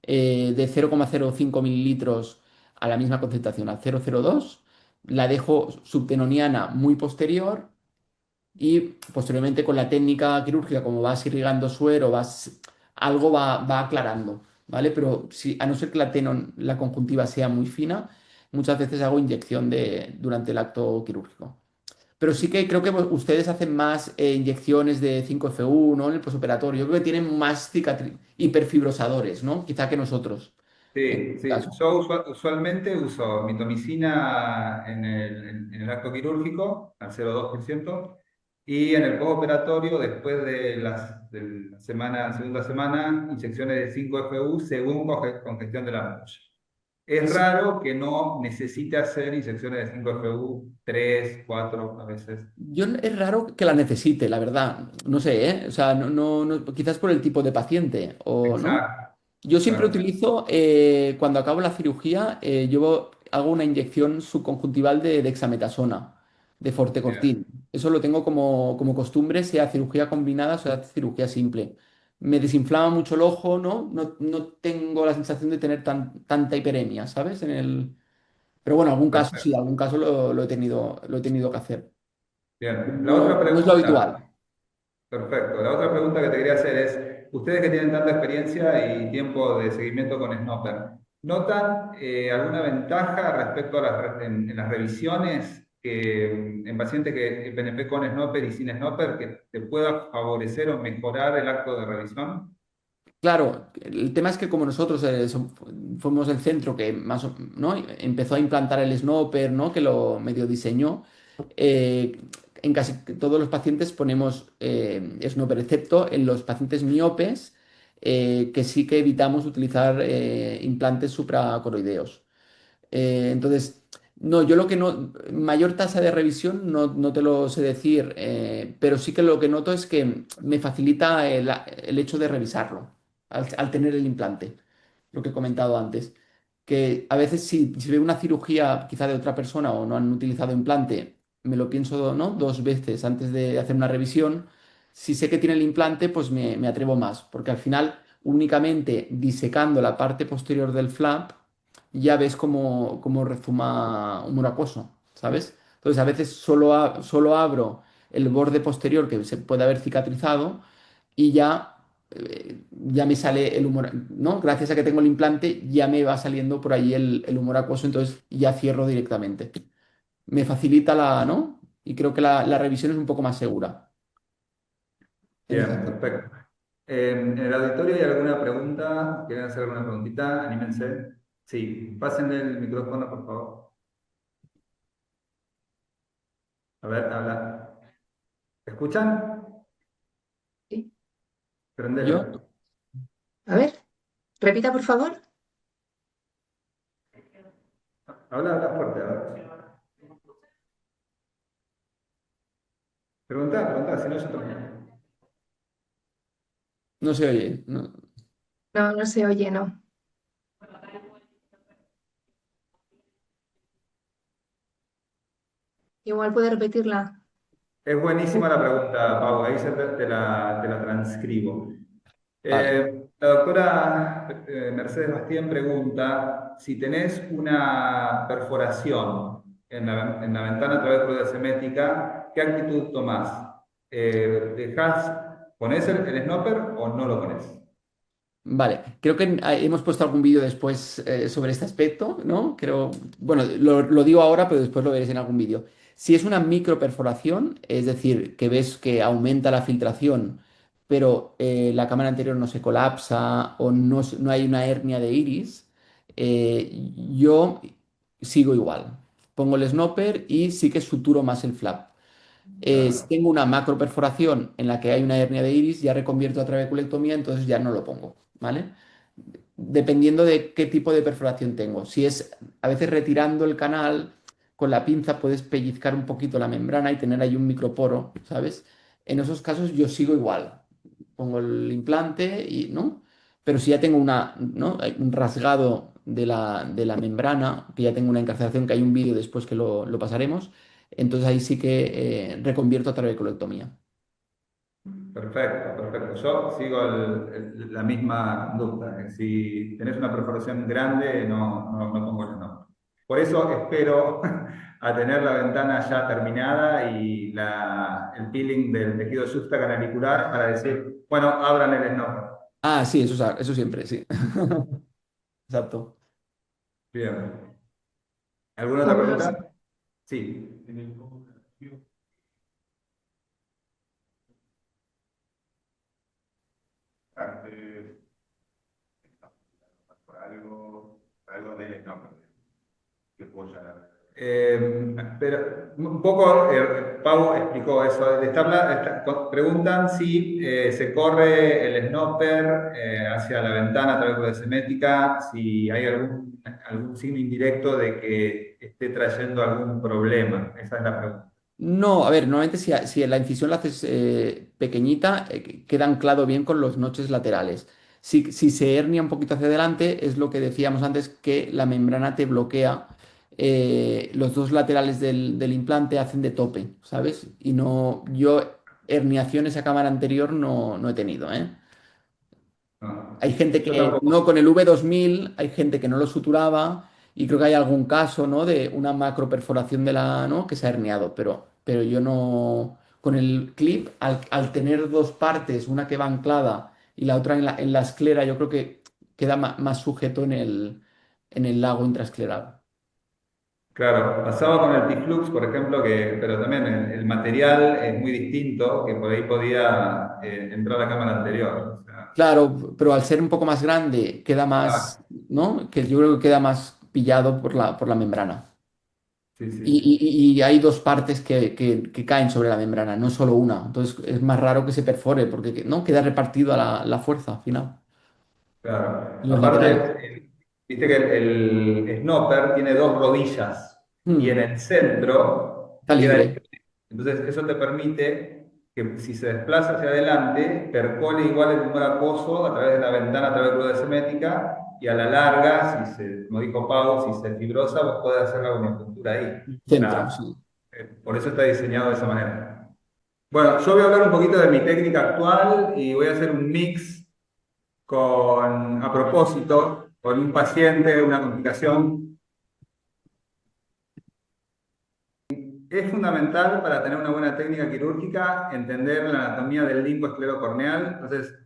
de 0,05 mililitros a la misma concentración, al 0,02. La dejo subtenoniana muy posterior y posteriormente con la técnica quirúrgica, como vas irrigando suero, algo va aclarando, ¿vale? Pero si, a no ser que la conjuntiva sea muy fina, muchas veces hago inyección durante el acto quirúrgico. Pero sí que creo que ustedes hacen más inyecciones de 5FU, ¿no? En el posoperatorio. Yo creo que tienen más hiperfibrosadores, ¿no? Quizá que nosotros, en Sí, este sí. caso. Yo usualmente uso mitomicina en el acto quirúrgico, al 0,2%, y en el postoperatorio, después de la segunda semana, inyecciones de 5FU según congestión de la ampolla. Es raro que no necesite hacer inyecciones de 5FU 3, 4 a veces. Es raro que la necesite, la verdad. No sé, ¿eh? O sea, quizás por el tipo de paciente, o no. Exacto, Yo siempre exacto. utilizo, cuando acabo la cirugía, hago una inyección subconjuntival de dexametasona, de Bien, Fortecortin. Eso lo tengo como costumbre, sea cirugía combinada, sea cirugía simple. Me desinflama mucho el ojo, ¿no? No tengo la sensación de tener tanta hiperemia, ¿sabes? Pero bueno, algún caso sí, perfecto. algún caso lo he tenido que hacer. Bien. La otra No es lo habitual. pregunta. Perfecto. La otra pregunta que te quería hacer es, ustedes que tienen tanta experiencia y tiempo de seguimiento con Snopper, ¿notan alguna ventaja respecto a en las revisiones en pacientes que PNP con Snopper y sin Snopper que te pueda favorecer o mejorar el acto de revisión? Claro, el tema es que como nosotros fuimos el centro que ¿no? empezó a implantar el Snopper, ¿no? Que lo medio diseñó, eh, en casi todos los pacientes ponemos Snopper, excepto en los pacientes miopes, que sí que evitamos utilizar implantes supracoroideos. Entonces, no, yo lo que no, mayor tasa de revisión no te lo sé decir, pero sí que lo que noto es que me facilita el hecho de revisarlo al tener el implante, lo que he comentado antes. Que a veces si veo una cirugía quizá de otra persona o no han utilizado implante, me lo pienso, ¿no? 2 veces antes de hacer una revisión. Si sé que tiene el implante, pues me atrevo más, porque al final únicamente disecando la parte posterior del flap ya ves cómo rezuma humor acuoso, ¿sabes? Entonces a veces solo abro el borde posterior que se puede haber cicatrizado y ya me sale el humor, ¿no? Gracias a que tengo el implante, ya me va saliendo por ahí el humor acuoso, entonces ya cierro directamente. Me facilita ¿no? Y creo que la revisión es un poco más segura en ese Bien, aspecto. perfecto. ¿En el auditorio hay alguna pregunta? ¿Quieren hacer alguna preguntita? Anímense. Sí, pásenle el micrófono, por favor. A ver, habla. ¿Escuchan? Sí. Prendelo. Yo A ver, repita, por favor. Habla fuerte, a ver. Pregunta, si no yo también. no se oye. No. No, no se oye, no. Igual puede repetirla. Es buenísima la pregunta, Pau, ahí te la transcribo. Vale. La doctora Mercedes Bastien pregunta si tenés una perforación en la ventana a través de fluidez semética, ¿qué actitud tomás? ¿Ponés el snopper o no lo ponés? Vale, creo que hemos puesto algún vídeo después sobre este aspecto, ¿no? Creo, bueno, lo digo ahora, pero después lo veréis en algún vídeo. Si es una microperforación, es decir, que ves que aumenta la filtración, pero la cámara anterior no se colapsa o no hay una hernia de iris, yo sigo igual. Pongo el snopper y sí que suturo más el flap. Si Claro. tengo una macroperforación en la que hay una hernia de iris, ya reconvierto a trabeculectomía, entonces ya no lo pongo, ¿vale? Dependiendo de qué tipo de perforación tengo. Si es a veces retirando el canal, con la pinza puedes pellizcar un poquito la membrana y tener ahí un microporo, ¿sabes? En esos casos yo sigo igual. Pongo el implante y, ¿no? Pero si ya tengo ¿no? Hay un rasgado de la membrana, que ya tengo una encarcelación, que hay un vídeo después que lo pasaremos, entonces ahí sí que reconvierto a trabeculectomía. Perfecto, perfecto. Yo sigo la misma conducta. Si tenés una perforación grande, no pongo el snopper. Por eso espero a tener la ventana ya terminada y el peeling del tejido canalicular para decir, bueno, abran el snopper. Ah, sí, eso siempre, sí. Exacto. Bien. ¿Alguna otra Fabuloso. pregunta? Sí. Antes, por algo de no, que puedo llegar. Pero un poco, Pau explicó eso. Preguntan si se corre el snopper hacia la ventana a través de semética, si hay algún signo indirecto de que esté trayendo algún problema. Esa es la pregunta. No, a ver, normalmente si la incisión la haces pequeñita, queda anclado bien con los noches laterales. Si se hernia un poquito hacia adelante, es lo que decíamos antes, que la membrana te bloquea. Los dos laterales del implante hacen de tope, ¿sabes? Y no, yo herniaciones a cámara anterior no he tenido, ¿eh? No. Hay gente Yo que tampoco. no con el V2000, hay gente que no lo suturaba y creo que hay algún caso, ¿no? De una macroperforación ¿no? Que se ha herniado, pero yo no. Con el clip, al tener dos partes, una que va anclada y la otra en la esclera, yo creo que queda más sujeto en el lago intraescleral. Claro, pasaba con el Tiflux, por ejemplo, pero también el material es muy distinto, que por ahí podía entrar a la cámara anterior. O sea, Claro, pero al ser un poco más grande, queda más, ah, ¿no? Que yo creo que queda más pillado por la membrana. sí, sí, Y, sí. y hay dos partes que caen sobre la membrana, no solo una. Entonces es más raro que se perfore porque no queda repartido a la fuerza al final. Claro. En los laterales. Aparte, viste que el snopper tiene dos rodillas y en Mm, el centro está queda libre. libre. Entonces, eso te permite que si se desplaza hacia adelante, percole igual el tumor acuoso a través de la ventana, a través de la semética, y a la larga, como dijo Pau, si se fibrosa, vos podés hacer la acupuntura ahí. Centro, sí. Por eso está diseñado de esa manera. Bueno, yo voy a hablar un poquito de mi técnica actual y voy a hacer un mix a propósito, con un paciente, una complicación. Es fundamental para tener una buena técnica quirúrgica entender la anatomía del limbo esclerocorneal. Entonces,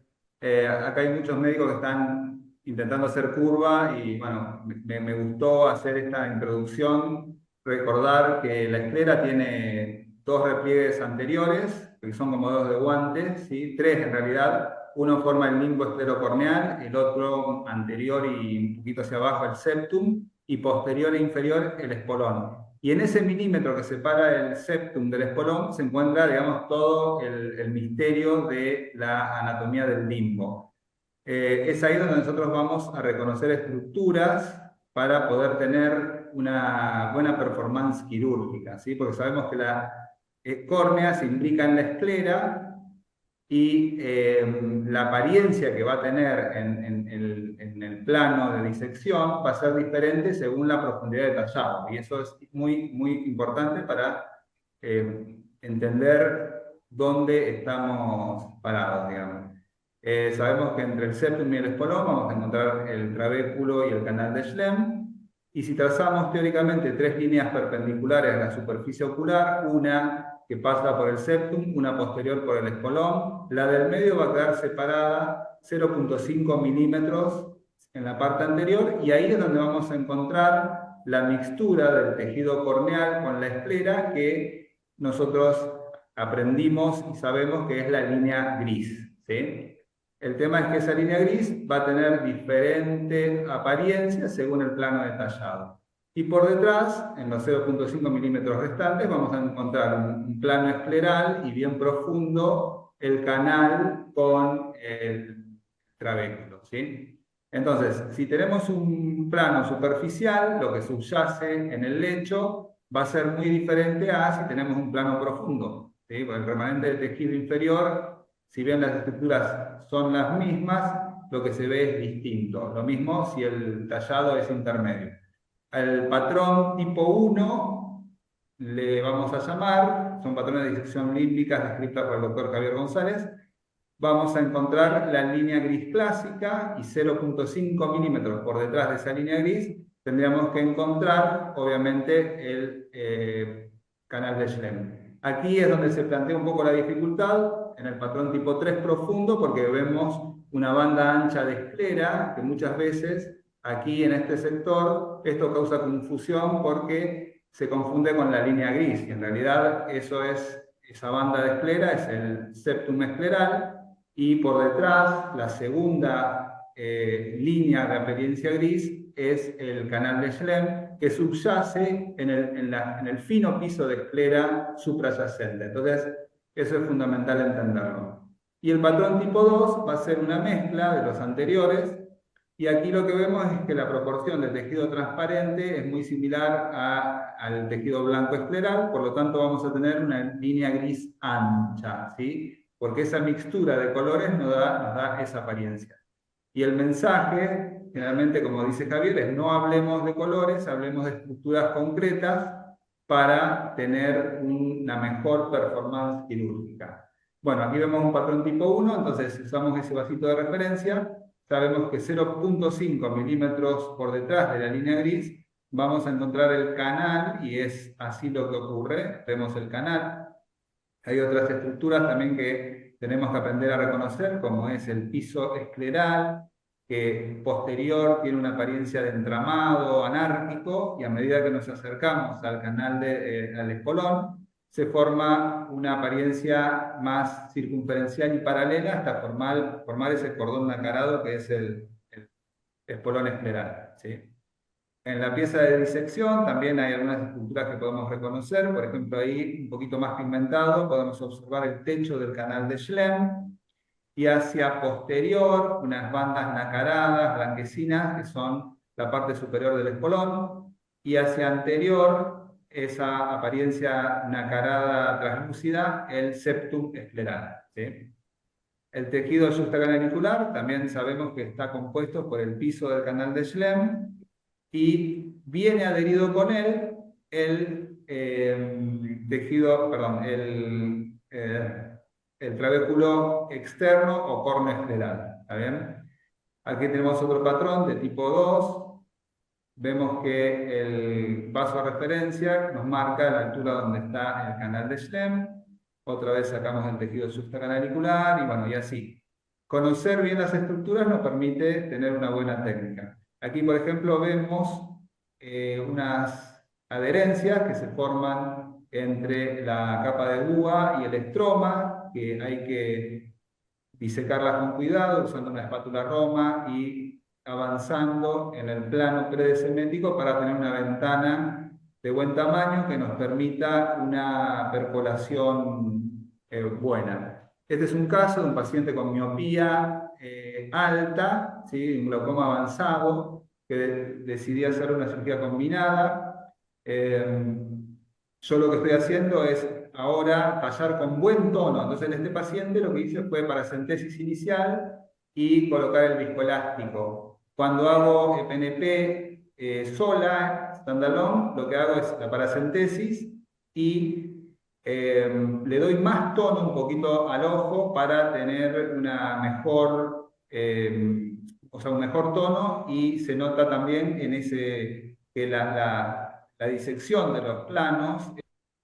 acá hay muchos médicos que están intentando hacer curva y bueno, me gustó hacer esta introducción, recordar que la esclera tiene dos repliegues anteriores, que son como dos de guantes, ¿sí? Tres en realidad. Uno forma el limbo esclerocorneal, el otro anterior y un poquito hacia abajo el septum, y posterior e inferior el espolón. Y en ese milímetro que separa el septum del espolón se encuentra, digamos, todo el misterio de la anatomía del limbo. Es ahí donde nosotros vamos a reconocer estructuras para poder tener una buena performance quirúrgica, ¿sí? Porque sabemos que la córnea se imbrica en la esclera y la apariencia que va a tener en el plano de disección va a ser diferente según la profundidad de tallado. Y eso es muy, muy importante para entender dónde estamos parados, digamos. Sabemos que entre el septum y el espolón vamos a encontrar el trabéculo y el canal de Schlemm. Y si trazamos teóricamente tres líneas perpendiculares a la superficie ocular, una que pasa por el septum, una posterior por el espolón, la del medio va a quedar separada 0,5 milímetros en la parte anterior, y ahí es donde vamos a encontrar la mixtura del tejido corneal con la esclera que nosotros aprendimos y sabemos que es la línea gris, ¿sí? El tema es que esa línea gris va a tener diferente apariencia según el plano detallado. Y por detrás, en los 0,5 milímetros restantes, vamos a encontrar un plano escleral y bien profundo el canal con el trabéculo, ¿sí? Entonces, si tenemos un plano superficial, lo que subyace en el lecho va a ser muy diferente a si tenemos un plano profundo, ¿sí? Porque el remanente del tejido inferior, si bien las estructuras son las mismas, lo que se ve es distinto. Lo mismo si el tallado es intermedio. Al patrón tipo 1 le vamos a llamar, son patrones de disección límbica descritas por el doctor Javier González. Vamos a encontrar la línea gris clásica y 0,5 milímetros por detrás de esa línea gris tendríamos que encontrar, obviamente, el canal de Schlemm. Aquí es donde se plantea un poco la dificultad en el patrón tipo 3 profundo, porque vemos una banda ancha de esclera que muchas veces aquí en este sector esto causa confusión porque se confunde con la línea gris, y en realidad esa banda de esclera es el septum escleral, y por detrás la segunda línea de apariencia gris es el canal de Schlemm, que subyace en el fino piso de esclera suprayacente. Entonces, eso es fundamental entenderlo. Y el patrón tipo 2 va a ser una mezcla de los anteriores, y aquí lo que vemos es que la proporción del tejido transparente es muy similar al tejido blanco escleral, por lo tanto vamos a tener una línea gris ancha, ¿sí? Porque esa mixtura de colores nos da esa apariencia. Y el mensaje, generalmente, como dice Javier, es no hablemos de colores, hablemos de estructuras concretas para tener una mejor performance quirúrgica. Bueno, aquí vemos un patrón tipo 1, entonces usamos ese vasito de referencia. Sabemos que 0,5 milímetros por detrás de la línea gris vamos a encontrar el canal, y es así lo que ocurre. Vemos el canal. Hay otras estructuras también que tenemos que aprender a reconocer, como es el piso escleral, que posterior tiene una apariencia de entramado anárquico, y a medida que nos acercamos al canal al espolón, se forma una apariencia más circunferencial y paralela hasta formar ese cordón nacarado que es el espolón escleral, ¿sí? En la pieza de disección también hay algunas estructuras que podemos reconocer. Por ejemplo, ahí un poquito más pigmentado podemos observar el techo del canal de Schlemm, y hacia posterior unas bandas nacaradas, blanquecinas, que son la parte superior del espolón, y hacia anterior esa apariencia nacarada translúcida, el septum escleral, ¿sí? El tejido yuxtacanalicular también sabemos que está compuesto por el piso del canal de Schlemm, y viene adherido con él el el trabéculo externo o corneo escleral, ¿está bien? Aquí tenemos otro patrón de tipo 2. Vemos que el vaso de referencia nos marca la altura donde está el canal de Schlemm. Otra vez sacamos el tejido supracanalicular y bueno, y así. Conocer bien las estructuras nos permite tener una buena técnica. Aquí, por ejemplo, vemos unas adherencias que se forman entre la capa de búa y el estroma, que hay que disecarlas con cuidado usando una espátula Roma y avanzando en el plano predesemético para tener una ventana de buen tamaño que nos permita una percolación buena. Este es un caso de un paciente con miopía alta, ¿sí? Un glaucoma avanzado, que decidí hacer una cirugía combinada. Yo lo que estoy haciendo es ahora tallar con buen tono. Entonces en este paciente lo que hice fue paracentesis inicial y colocar el viscoelástico. Cuando hago PNP sola, standalone, lo que hago es la paracentesis y le doy más tono un poquito al ojo para tener una mejor, un mejor tono, y se nota también en ese que la disección de los planos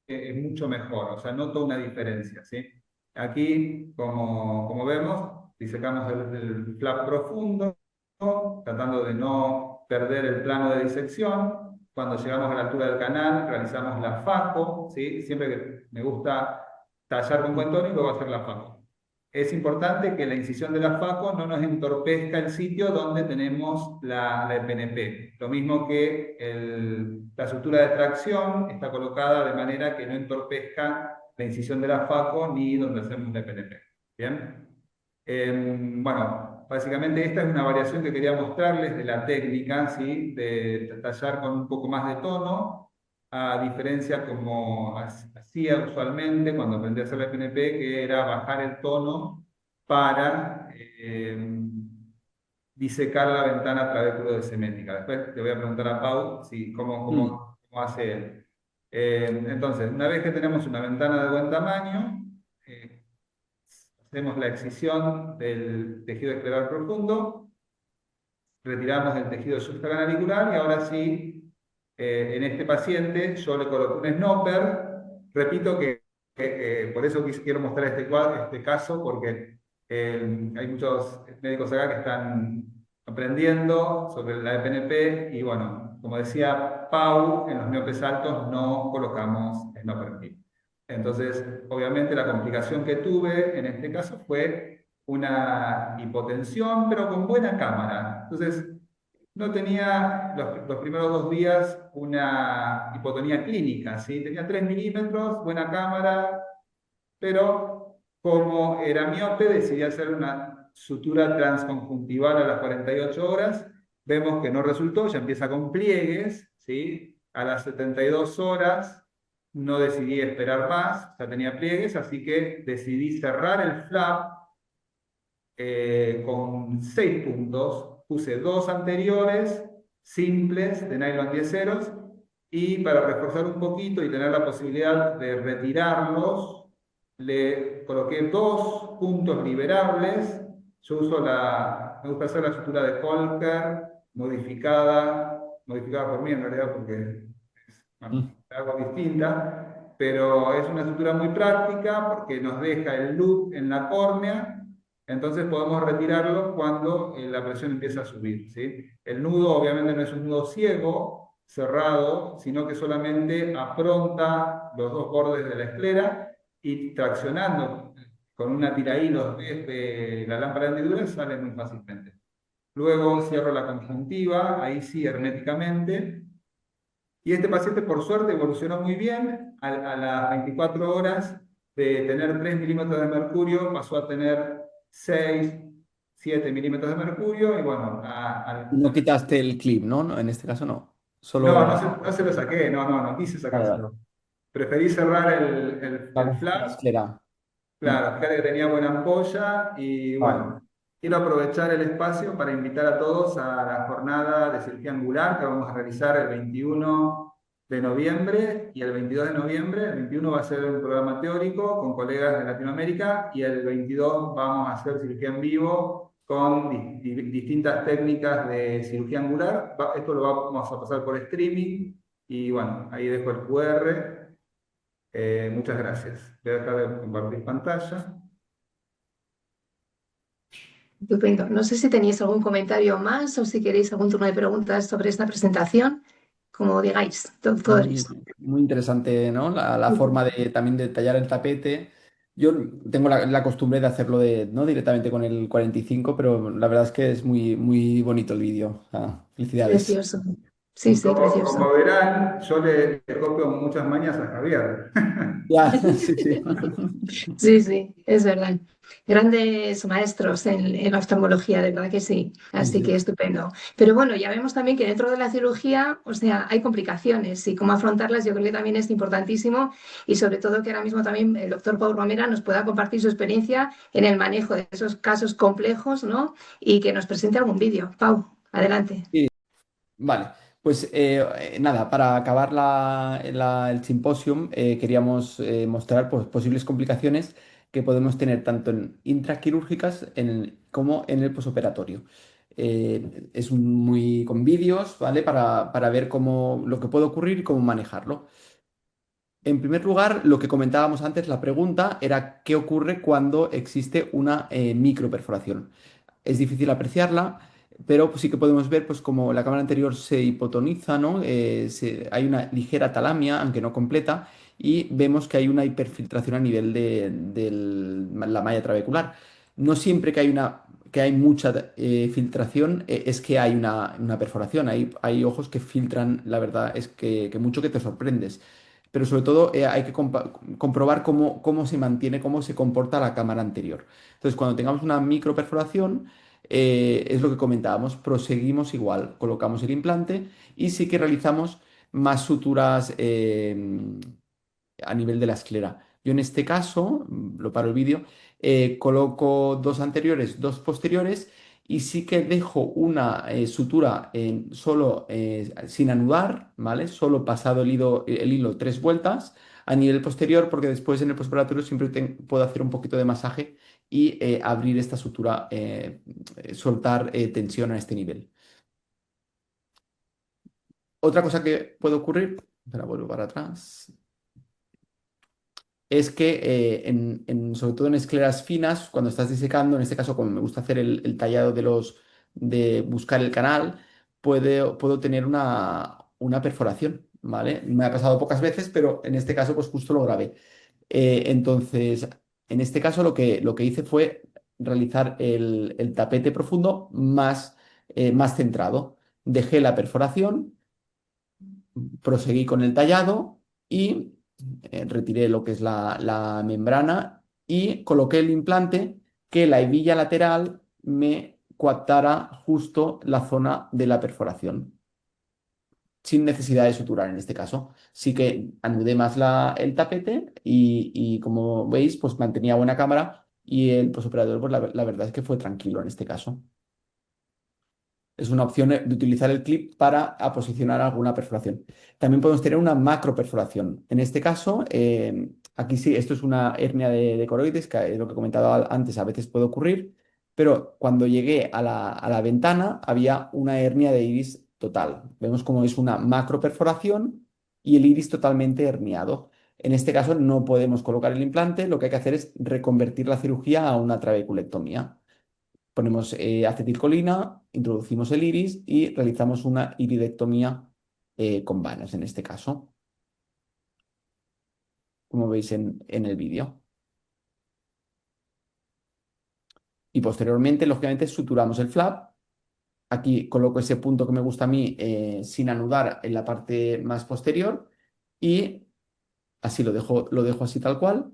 es mucho mejor, o sea, noto una diferencia, ¿sí? Aquí, como vemos, disecamos el flap profundo, tratando de no perder el plano de disección. Cuando llegamos a la altura del canal, realizamos la FACO, ¿sí? Siempre que me gusta tallar con buen tono y luego hacer la FACO. Es importante que la incisión de la FACO no nos entorpezca el sitio donde tenemos la PNP. Lo mismo que la sutura de tracción está colocada de manera que no entorpezca la incisión de la FACO ni donde hacemos la PNP. ¿Bien? Bueno, básicamente esta es una variación que quería mostrarles de la técnica, ¿sí? De tallar con un poco más de tono, a diferencia como hacía usualmente cuando aprendí a hacer la PNP, que era bajar el tono para disecar la ventana trabeculodesemética. Después le voy a preguntar a Pau cómo hace él. Entonces, una vez que tenemos una ventana de buen tamaño, hacemos la excisión del tejido escleral profundo, retiramos el tejido supracanalicular y ahora sí, en este paciente yo le coloco un snopper. Repito que por eso quiero mostrar este caso, porque hay muchos médicos acá que están aprendiendo sobre la PNP y bueno, como decía Pau, en los miopes altos no colocamos snopper. Entonces, obviamente la complicación que tuve en este caso fue una hipotensión, pero con buena cámara. Entonces, no tenía los primeros 2 días una hipotonía clínica, ¿sí? Tenía 3 milímetros, buena cámara, pero como era miope, decidí hacer una sutura transconjuntival a las 48 horas. Vemos que no resultó, ya empieza con pliegues, ¿sí? A las 72 horas no decidí esperar más, ya tenía pliegues, así que decidí cerrar el flap con 6 puntos. Puse 2 anteriores, simples, de nylon 10 ceros, y para reforzar un poquito y tener la posibilidad de retirarlos, le coloqué 2 puntos liberables. Yo me gusta hacer la sutura de Holker, modificada por mí en realidad, porque es algo distinta, pero es una sutura muy práctica porque nos deja el loop en la córnea. Entonces podemos retirarlo cuando la presión empieza a subir, ¿sí? El nudo obviamente no es un nudo ciego, cerrado, sino que solamente afronta los 2 bordes de la esclera y traccionando con una tiraí los pies de la lámpara de hendidura sale muy fácilmente. Luego cierro la conjuntiva, ahí sí herméticamente. Y este paciente por suerte evolucionó muy bien. A las 24 horas de tener 3 milímetros de mercurio pasó a tener 6, 7 milímetros de mercurio y bueno... No quitaste el clip, ¿no? No, en este caso no. Solo... No se lo saqué, no quise sacárselo. Preferí cerrar el flap. Claro, fíjate que tenía buena ampolla y bueno, quiero aprovechar el espacio para invitar a todos a la jornada de cirugía angular que vamos a realizar el 21 de noviembre y el 22 de noviembre. El 21 va a ser un programa teórico con colegas de Latinoamérica y el 22 vamos a hacer cirugía en vivo con distintas técnicas de cirugía angular. Esto lo vamos a pasar por streaming y bueno, ahí dejo el QR. Muchas gracias. Voy a dejar de compartir pantalla. Estupendo. No sé si tenéis algún comentario más o si queréis algún turno de preguntas sobre esta presentación, como digáis, Muy, doctores. muy interesante, ¿no? La forma de también de tallar el tapete. Yo tengo la costumbre de hacerlo no directamente con el 45, pero la verdad es que es muy, muy bonito el vídeo. Felicidades. Precioso. Sí, sí, precioso. Como verán, yo le copio muchas mañas a Javier. Ya, sí, sí. Sí, sí, es verdad. Grandes maestros en la oftalmología, de verdad que sí. Sí, Así que sí. estupendo. Pero bueno, ya vemos también que dentro de la cirugía, o sea, hay complicaciones y cómo afrontarlas, yo creo que también es importantísimo y sobre todo que ahora mismo también el doctor Pau Romera nos pueda compartir su experiencia en el manejo de esos casos complejos, ¿no? Y que nos presente algún vídeo. Pau, adelante. Vale, pues nada, para acabar el simposium, queríamos mostrar pues, posibles complicaciones que podemos tener tanto en intraquirúrgicas como en el posoperatorio. Es muy con vídeos, ¿vale? Para ver lo que puede ocurrir y cómo manejarlo. En primer lugar, lo que comentábamos antes, la pregunta era ¿qué ocurre cuando existe una microperforación? Es difícil apreciarla, pero pues sí que podemos ver pues como la cámara anterior se hipotoniza, ¿no? Hay una ligera talamia, aunque no completa, y vemos que hay una hiperfiltración a nivel de la malla trabecular. No siempre que hay mucha filtración es que hay una perforación. Hay ojos que filtran, la verdad es que mucho que te sorprendes. Pero sobre todo hay que comprobar cómo se mantiene, cómo se comporta la cámara anterior. Entonces, cuando tengamos una microperforación, es lo que comentábamos, proseguimos igual, colocamos el implante y sí que realizamos más suturas a nivel de la esclera. Yo en este caso, lo paro el vídeo, coloco dos anteriores, dos posteriores y sí que dejo una sutura solo sin anudar, ¿vale? Solo pasado el hilo 3 vueltas a nivel posterior porque después en el postoperatorio siempre puedo hacer un poquito de masaje y abrir esta sutura, soltar tensión a este nivel. Otra cosa que puede ocurrir, espera, vuelvo para atrás, es que sobre todo en escleras finas, cuando estás disecando, en este caso como me gusta hacer el tallado de buscar el canal, puedo tener una perforación, ¿vale? Me ha pasado pocas veces, pero en este caso pues justo lo grabé. Entonces, en este caso lo que hice fue realizar el tapete profundo más centrado. Dejé la perforación, proseguí con el tallado y retiré lo que es la membrana y coloqué el implante que la hebilla lateral me coaptara justo la zona de la perforación, sin necesidad de suturar en este caso. Sí que anudé más el tapete y como veis, pues mantenía buena cámara y el posoperador, pues la verdad es que fue tranquilo en este caso. Es una opción de utilizar el clip para posicionar alguna perforación. También podemos tener una macro perforación. En este caso, aquí sí, esto es una hernia de coroides, que es lo que he comentado antes, a veces puede ocurrir, pero cuando llegué a la ventana había una hernia de iris total. Vemos cómo es una macro perforación y el iris totalmente herniado. En este caso no podemos colocar el implante, lo que hay que hacer es reconvertir la cirugía a una trabeculectomía. Ponemos acetilcolina, introducimos el iris y realizamos una iridectomía con vanos en este caso, como veis en el vídeo. Y posteriormente, lógicamente, suturamos el flap. Aquí coloco ese punto que me gusta a mí sin anudar en la parte más posterior y así lo dejo así tal cual.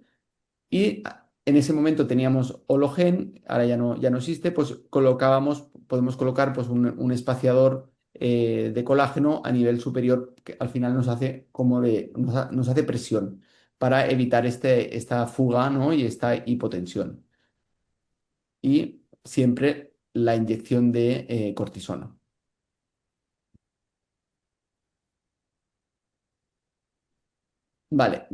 Y en ese momento teníamos hologen, ahora ya no existe, pues podemos colocar pues un espaciador de colágeno a nivel superior que al final nos hace nos hace presión para evitar esta fuga, ¿no? Y esta hipotensión. Y siempre la inyección de cortisona. Vale,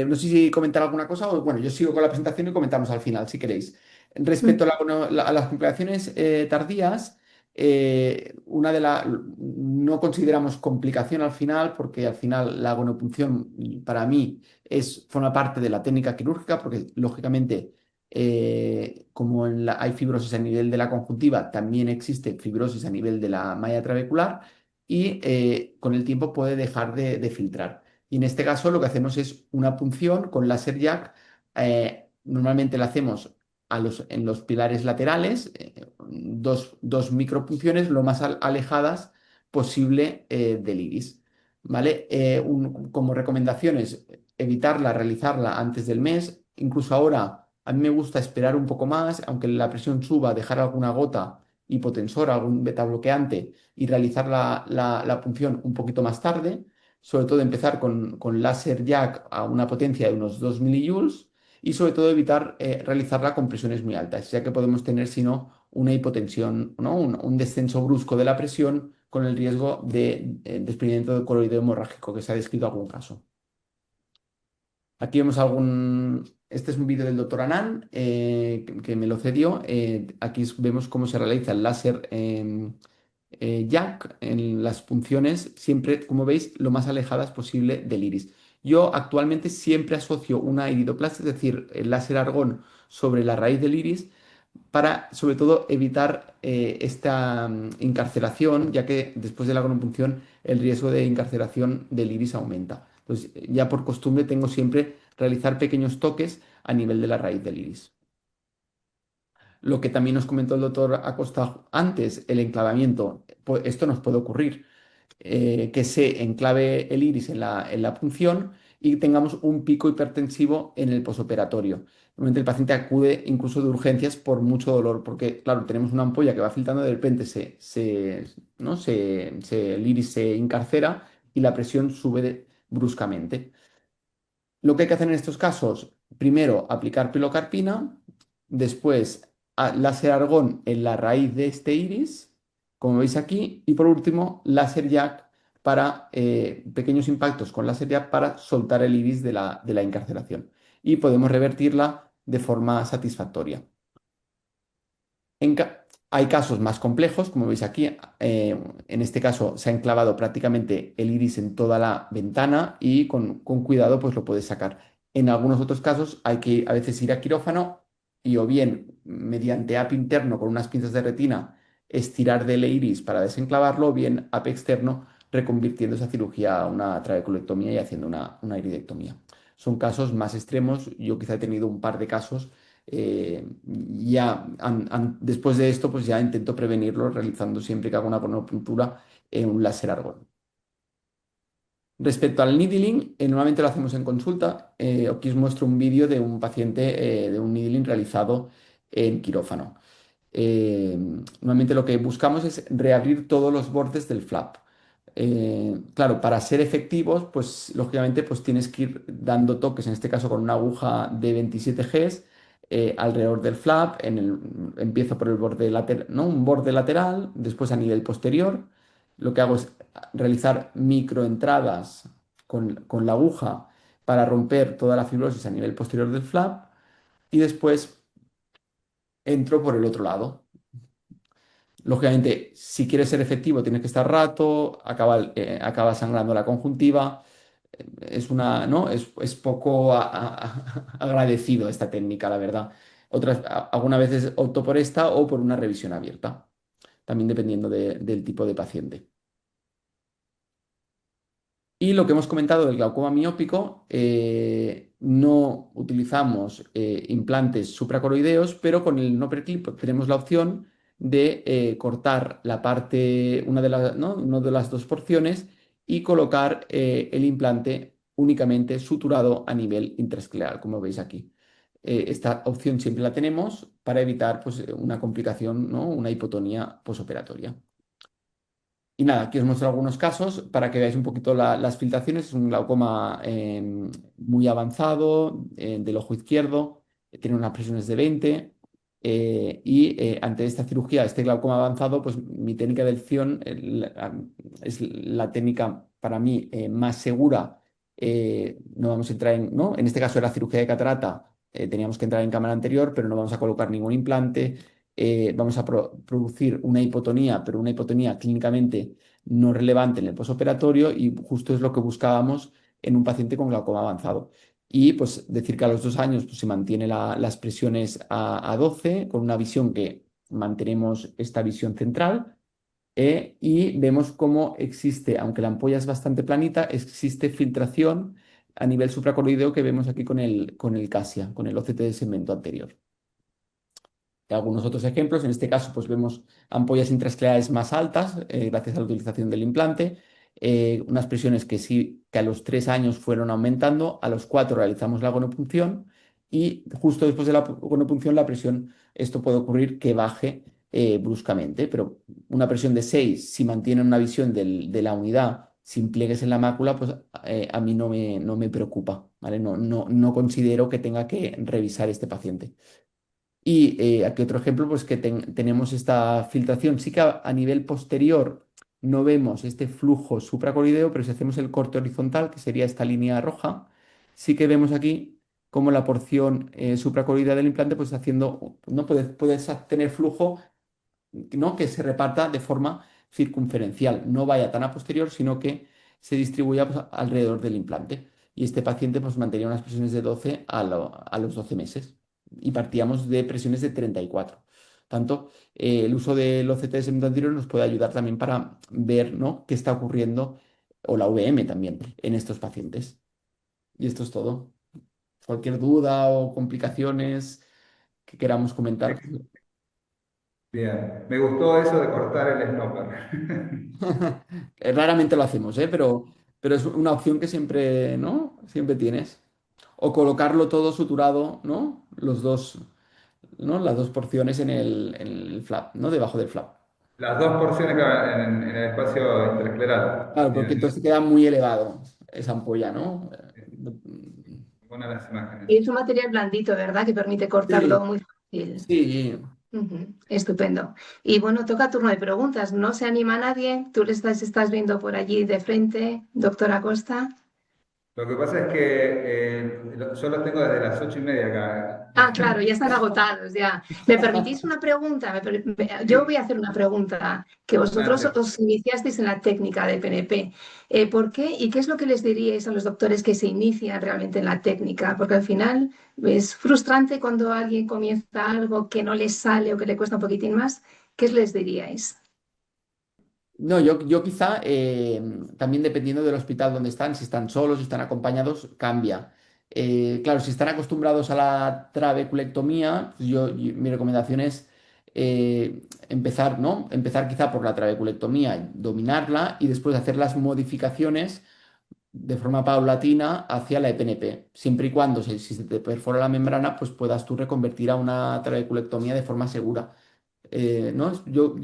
no sé si comentar alguna cosa o bueno, yo sigo con la presentación y comentamos al final si queréis. Respecto a, a las complicaciones tardías, una de las no consideramos complicación al final, porque al final la gonopunción para mí forma parte de la técnica quirúrgica, porque lógicamente, como hay fibrosis a nivel de la conjuntiva, también existe fibrosis a nivel de la malla trabecular y con el tiempo puede dejar de filtrar. Y en este caso lo que hacemos es una punción con láser jack. Normalmente la hacemos en los pilares laterales, dos micropunciones lo más alejadas posible del iris. ¿Vale? Como recomendaciones, evitarla, realizarla antes del mes. Incluso ahora, a mí me gusta esperar un poco más, aunque la presión suba, dejar alguna gota hipotensora, algún beta bloqueante y realizar la punción un poquito más tarde. Sobre todo empezar con láser jack a una potencia de unos 2 millijoules y sobre todo evitar realizarla con presiones muy altas, ya que podemos tener, si no, una hipotensión, ¿no? Un descenso brusco de la presión con el riesgo de desprendimiento de coloideo hemorrágico, que se ha descrito algún caso. Aquí vemos este es un vídeo del doctor Anand, que me lo cedió. Aquí vemos cómo se realiza el láser jack en las punciones, siempre, como veis, lo más alejadas posible del iris. Yo actualmente siempre asocio una iridoplastia, es decir, el láser argón sobre la raíz del iris, para sobre todo evitar esta encarceración, ya que después de la agonopunción el riesgo de encarceración del iris aumenta. Entonces, ya por costumbre tengo siempre realizar pequeños toques a nivel de la raíz del iris. Lo que también nos comentó el doctor Acosta antes, el enclavamiento, pues esto nos puede ocurrir, que se enclave el iris en la punción y tengamos un pico hipertensivo en el posoperatorio. Normalmente el paciente acude incluso de urgencias por mucho dolor, porque claro, tenemos una ampolla que va filtrando, de repente ¿no? El iris se encarcera y la presión sube bruscamente. Lo que hay que hacer en estos casos, primero aplicar pilocarpina, después láser argón en la raíz de este iris, como veis aquí, y por último láser jack para pequeños impactos con láser jack para soltar el iris de la encarcelación. Y podemos revertirla de forma satisfactoria. Hay casos más complejos, como veis aquí, en este caso se ha enclavado prácticamente el iris en toda la ventana y con cuidado pues lo puedes sacar. En algunos otros casos hay que a veces ir a quirófano y o bien mediante AP interno con unas pinzas de retina estirar del iris para desenclavarlo o bien AP externo reconvirtiendo esa cirugía a una trabeculectomía y haciendo una iridectomía. Son casos más extremos, yo quizá he tenido un par de casos. Después de esto, pues ya intento prevenirlo realizando siempre que hago una acupuntura un láser argón. Respecto al needling, normalmente lo hacemos en consulta. Aquí os muestro un vídeo de un paciente de un needling realizado en quirófano. Normalmente lo que buscamos es reabrir todos los bordes del flap. Claro, para ser efectivos, pues lógicamente pues tienes que ir dando toques, en este caso con una aguja de 27 Gs, alrededor del flap. Empiezo por el borde lateral, ¿no? Un borde lateral, después a nivel posterior. Lo que hago es realizar microentradas con la aguja para romper toda la fibrosis a nivel posterior del flap y después entro por el otro lado. Lógicamente, si quieres ser efectivo, tienes que estar rato, acaba sangrando la conjuntiva. ¿No? Es poco agradecido esta técnica, la verdad. Algunas veces opto por esta o por una revisión abierta, también dependiendo del tipo de paciente. Y lo que hemos comentado del glaucoma miópico, no utilizamos implantes supracoroideos, pero con el Noperclip tenemos la opción de cortar la parte, ¿no? Una de las dos porciones y colocar el implante únicamente suturado a nivel intraescleral, como veis aquí. Esta opción siempre la tenemos para evitar pues, una complicación, ¿no? Una hipotonía posoperatoria. Y nada, aquí os muestro algunos casos para que veáis un poquito las filtraciones. Es un glaucoma muy avanzado del ojo izquierdo, tiene unas presiones de 20 ante esta cirugía, este glaucoma avanzado, pues mi técnica de elección es la técnica para mí más segura. No vamos a entrar ¿no? En este caso era cirugía de catarata teníamos que entrar en cámara anterior, pero no vamos a colocar ningún implante. Vamos a producir una hipotonía, pero una hipotonía clínicamente no relevante en el posoperatorio y justo es lo que buscábamos en un paciente con glaucoma avanzado. Y pues decir que a los 2 años pues, se mantiene las presiones a 12 con una visión que mantenemos esta visión central y vemos cómo existe, aunque la ampolla es bastante planita, existe filtración a nivel supracoroideo que vemos aquí con el CASIA, con el OCT de segmento anterior. Algunos otros ejemplos, en este caso pues vemos ampollas intraesclerales más altas gracias a la utilización del implante, unas presiones que sí que a los 3 años fueron aumentando, a los 4 realizamos la gonopunción y justo después de la gonopunción la presión, esto puede ocurrir que baje bruscamente, pero una presión de 6 si mantiene una visión de la unidad sin pliegues en la mácula, pues a mí no me preocupa, ¿vale? No considero que tenga que revisar este paciente. Y aquí otro ejemplo, pues que tenemos esta filtración. Sí que a nivel posterior no vemos este flujo supracoroideo, pero si hacemos el corte horizontal, que sería esta línea roja, sí que vemos aquí cómo la porción supracoroidea del implante pues haciendo, ¿no? Puedes tener flujo, ¿no? Que se reparta de forma circunferencial, no vaya tan a posterior, sino que se distribuya pues, alrededor del implante. Y este paciente pues mantenía unas presiones de 12 a los 12 meses y partíamos de presiones de 34. Tanto, el uso del OCT de segmento anterior nos puede ayudar también para ver, ¿no? qué está ocurriendo, o la VM también, en estos pacientes. Y esto es todo. Cualquier duda o complicaciones que queramos comentar. Bien, me gustó eso de cortar el snopper. Raramente lo hacemos, ¿eh? Pero es una opción que siempre, ¿no? Siempre tienes. O colocarlo todo suturado, ¿no? Los dos, ¿no? Las dos porciones en el flap, ¿no? Debajo del flap. Las dos porciones que van en el espacio interescleral. Claro, porque Bien, entonces queda muy elevado esa ampolla, ¿no? buenas las imágenes. Y es un material blandito, ¿verdad? Que permite cortarlo Sí, muy fácil. sí. Ujú, estupendo. Y bueno, toca turno de preguntas. ¿No se anima nadie? ¿Tú le estás viendo por allí de frente, doctora Costa? Lo que pasa es que yo los tengo desde las 8:30 acá. Ah, claro, ya están agotados, ya. ¿Me permitís una pregunta? Yo voy Sí, a hacer una pregunta que vosotros adelante. os iniciasteis en la técnica de PNP. ¿Por qué y qué es lo que les diríais a los doctores que se inician realmente en la técnica? Porque al final es frustrante cuando alguien comienza algo que no les sale o que le cuesta un poquitín más. ¿Qué les diríais? No, yo quizá, también dependiendo del hospital donde están, si están solos, si están acompañados, cambia. Claro, si están acostumbrados a la trabeculectomía, pues mi recomendación es empezar, ¿no? Empezar quizá por la trabeculectomía, dominarla y después hacer las modificaciones de forma paulatina hacia la EPNP, siempre y cuando, si se te perfora la membrana, pues puedas tú reconvertir a una trabeculectomía de forma segura. ¿No? Yo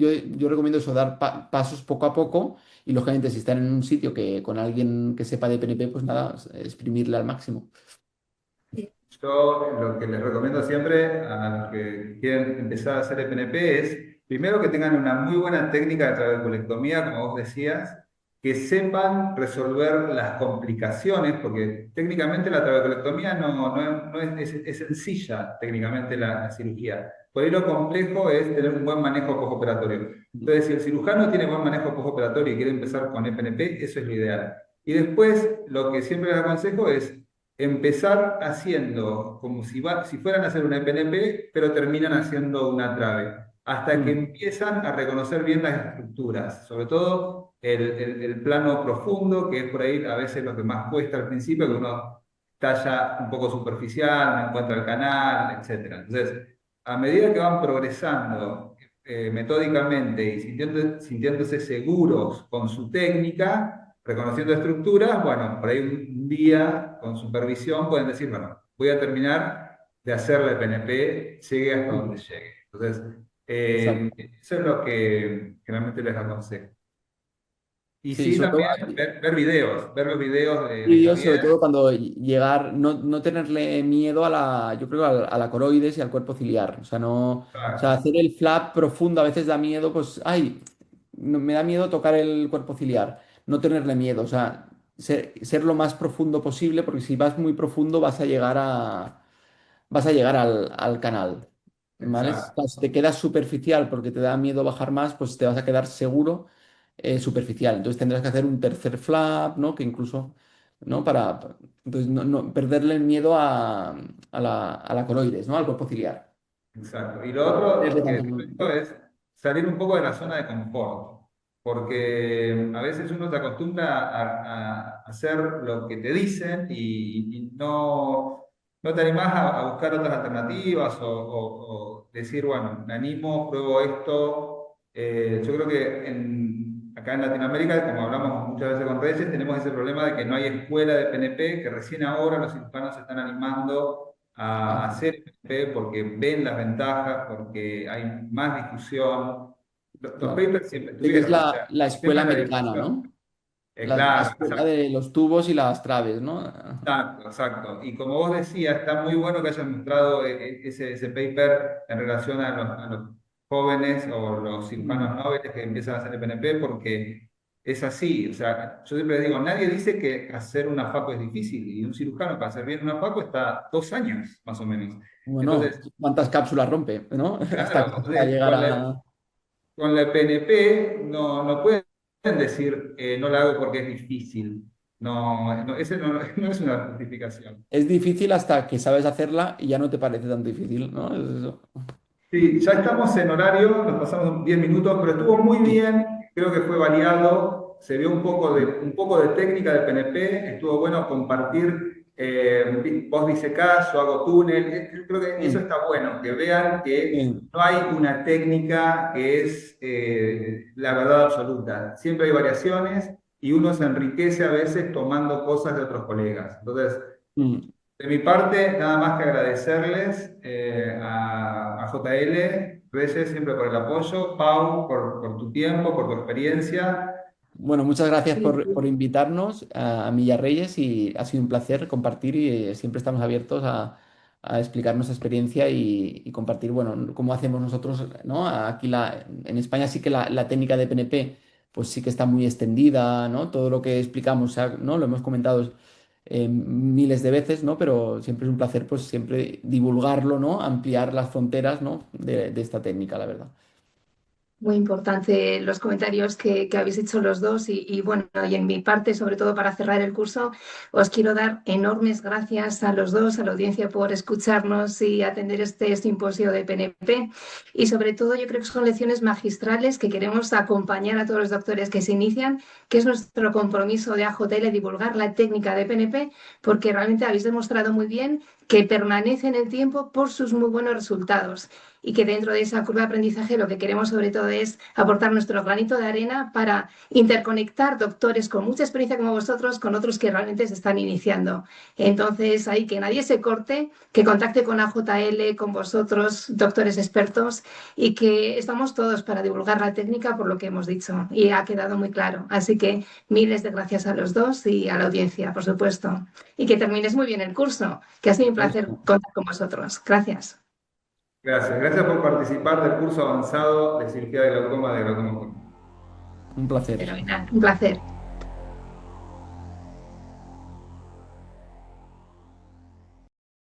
recomiendo eso, dar pasos poco a poco y lógicamente si están en un sitio que con alguien que sepa de PNP, pues nada, exprimirle al máximo. Yo lo que les recomiendo siempre a los que quieren empezar a hacer EPNP es, primero, que tengan una muy buena técnica de trabeculectomía, como vos decías, que sepan resolver las complicaciones, porque técnicamente la trabeculectomía no es sencilla, técnicamente la cirugía. Por ahí lo complejo es tener un buen manejo postoperatorio. Entonces, si el cirujano tiene buen manejo postoperatorio y quiere empezar con EPNP, eso es lo ideal. Y después, lo que siempre les aconsejo es empezar haciendo como si fueran a hacer una PNP, pero terminan haciendo una trave, hasta que Mm, empiezan a reconocer bien las estructuras, sobre todo el plano profundo, que es por ahí a veces lo que más cuesta al principio, que uno talla un poco superficial, no encuentra el canal, etcétera. Entonces, a medida que van progresando metódicamente y sintiéndose seguros con su técnica, reconociendo estructuras, bueno, por ahí un día con supervisión pueden decir, bueno, voy a terminar de hacer la PNP, llegue hasta donde mm, llegue. Entonces, exacto. eso es lo que generalmente les aconsejo. Y Sí, sí, sobre todo también ver los videos de y sobre Javier. todo cuando llegar, no tenerle miedo yo creo, a la coroides y al cuerpo ciliar. O sea, Exacto. hacer el flap profundo a veces da miedo, pues, ay, me da miedo tocar el cuerpo ciliar. No tenerle miedo, o sea, ser lo más profundo posible, porque si vas muy profundo vas a llegar vas a llegar al canal. ¿Vale? Exacto. Si te quedas superficial porque te da miedo bajar más, pues te vas a quedar seguro superficial. Entonces tendrás que hacer un tercer flap, ¿no? Que incluso, ¿no? Entonces no perderle el miedo a la coroides, ¿no? Al cuerpo ciliar. Exacto. Y lo otro Desde que tanto- te cuento es salir un poco de la zona de confort, porque a veces uno se acostumbra a hacer lo que te dicen y no te animás a buscar otras alternativas o decir, bueno, me animo, pruebo esto. Yo creo que acá en Latinoamérica, como hablamos muchas veces con Reyes, tenemos ese problema de que no hay escuela de PNP, que recién ahora los cirujanos se están animando a hacer PNP porque ven las ventajas, porque hay más discusión. Los Claro. papers siempre De que es estuvieron, o sea, la escuela siempre la americana, discusión. ¿no? La Claro, escuela de los tubos y las traves, ¿no? exacto, exacto. Y como vos decías, está muy bueno que hayas mostrado ese paper en relación a los jóvenes o los cirujanos Mm. nobles que empiezan a hacer el PNP, porque es así. O sea, yo siempre digo, nadie dice que hacer una faco es difícil, y un cirujano para hacer bien una faco está 2 años, más o menos. Bueno, Entonces, ¿cuántas cápsulas rompe, ¿no? Hasta, claro, hasta entonces, llegar a... con la PNP no pueden decir no la hago porque es difícil. No, ese no es una justificación. Es difícil hasta que sabes hacerla y ya no te parece tan difícil, ¿no? Es eso. Sí, ya estamos en horario, nos pasamos 10 minutos, pero estuvo muy Sí. bien, creo que fue variado, se vio un poco de técnica del PNP, estuvo bueno compartir, vos disecás, yo hago túnel, creo que eso Mm. está bueno, que vean que Sí. no hay una técnica que es la verdad absoluta, siempre hay variaciones y uno se enriquece a veces tomando cosas de otros colegas. Entonces, Mm. de mi parte, nada más que agradecerles a JL, Reyes, siempre por el apoyo, Pau, por tu tiempo, por tu experiencia. Bueno, muchas gracias Sí, por sí. invitarnos a Milla Reyes y ha sido un placer compartir y siempre estamos abiertos a explicar nuestra experiencia y compartir, bueno, cómo hacemos nosotros, ¿no? Aquí en España sí que la técnica de PNP pues sí que está muy extendida, ¿no? Todo lo que explicamos, ¿no? Lo hemos comentado miles de veces, ¿no? Pero siempre es un placer pues siempre divulgarlo, ¿no? Ampliar las fronteras, ¿no? de esta técnica, la verdad. Muy importante los comentarios que habéis hecho los dos y bueno, y en mi parte, sobre todo para cerrar el curso, os quiero dar enormes gracias a los dos, a la audiencia por escucharnos y atender este simposio de PNP y sobre todo yo creo que son lecciones magistrales que queremos acompañar a todos los doctores que se inician, que es nuestro compromiso de AJL divulgar la técnica de PNP porque realmente habéis demostrado muy bien que permanece en el tiempo por sus muy buenos resultados y que dentro de esa curva de aprendizaje lo que queremos sobre todo es aportar nuestro granito de arena para interconectar doctores con mucha experiencia como vosotros con otros que realmente se están iniciando. Entonces, ahí que nadie se corte, que contacte con AJL, con vosotros, doctores expertos, y que estamos todos para divulgar la técnica por lo que hemos dicho y ha quedado muy claro. Así que miles de gracias a los dos y a la audiencia, por supuesto. Y que termines muy bien el curso, que ha sido un placer Eso. contar con vosotros. Gracias. Gracias por participar del curso avanzado de cirugía de glaucoma de glaucoma. Un placer. Fenomenal, un placer.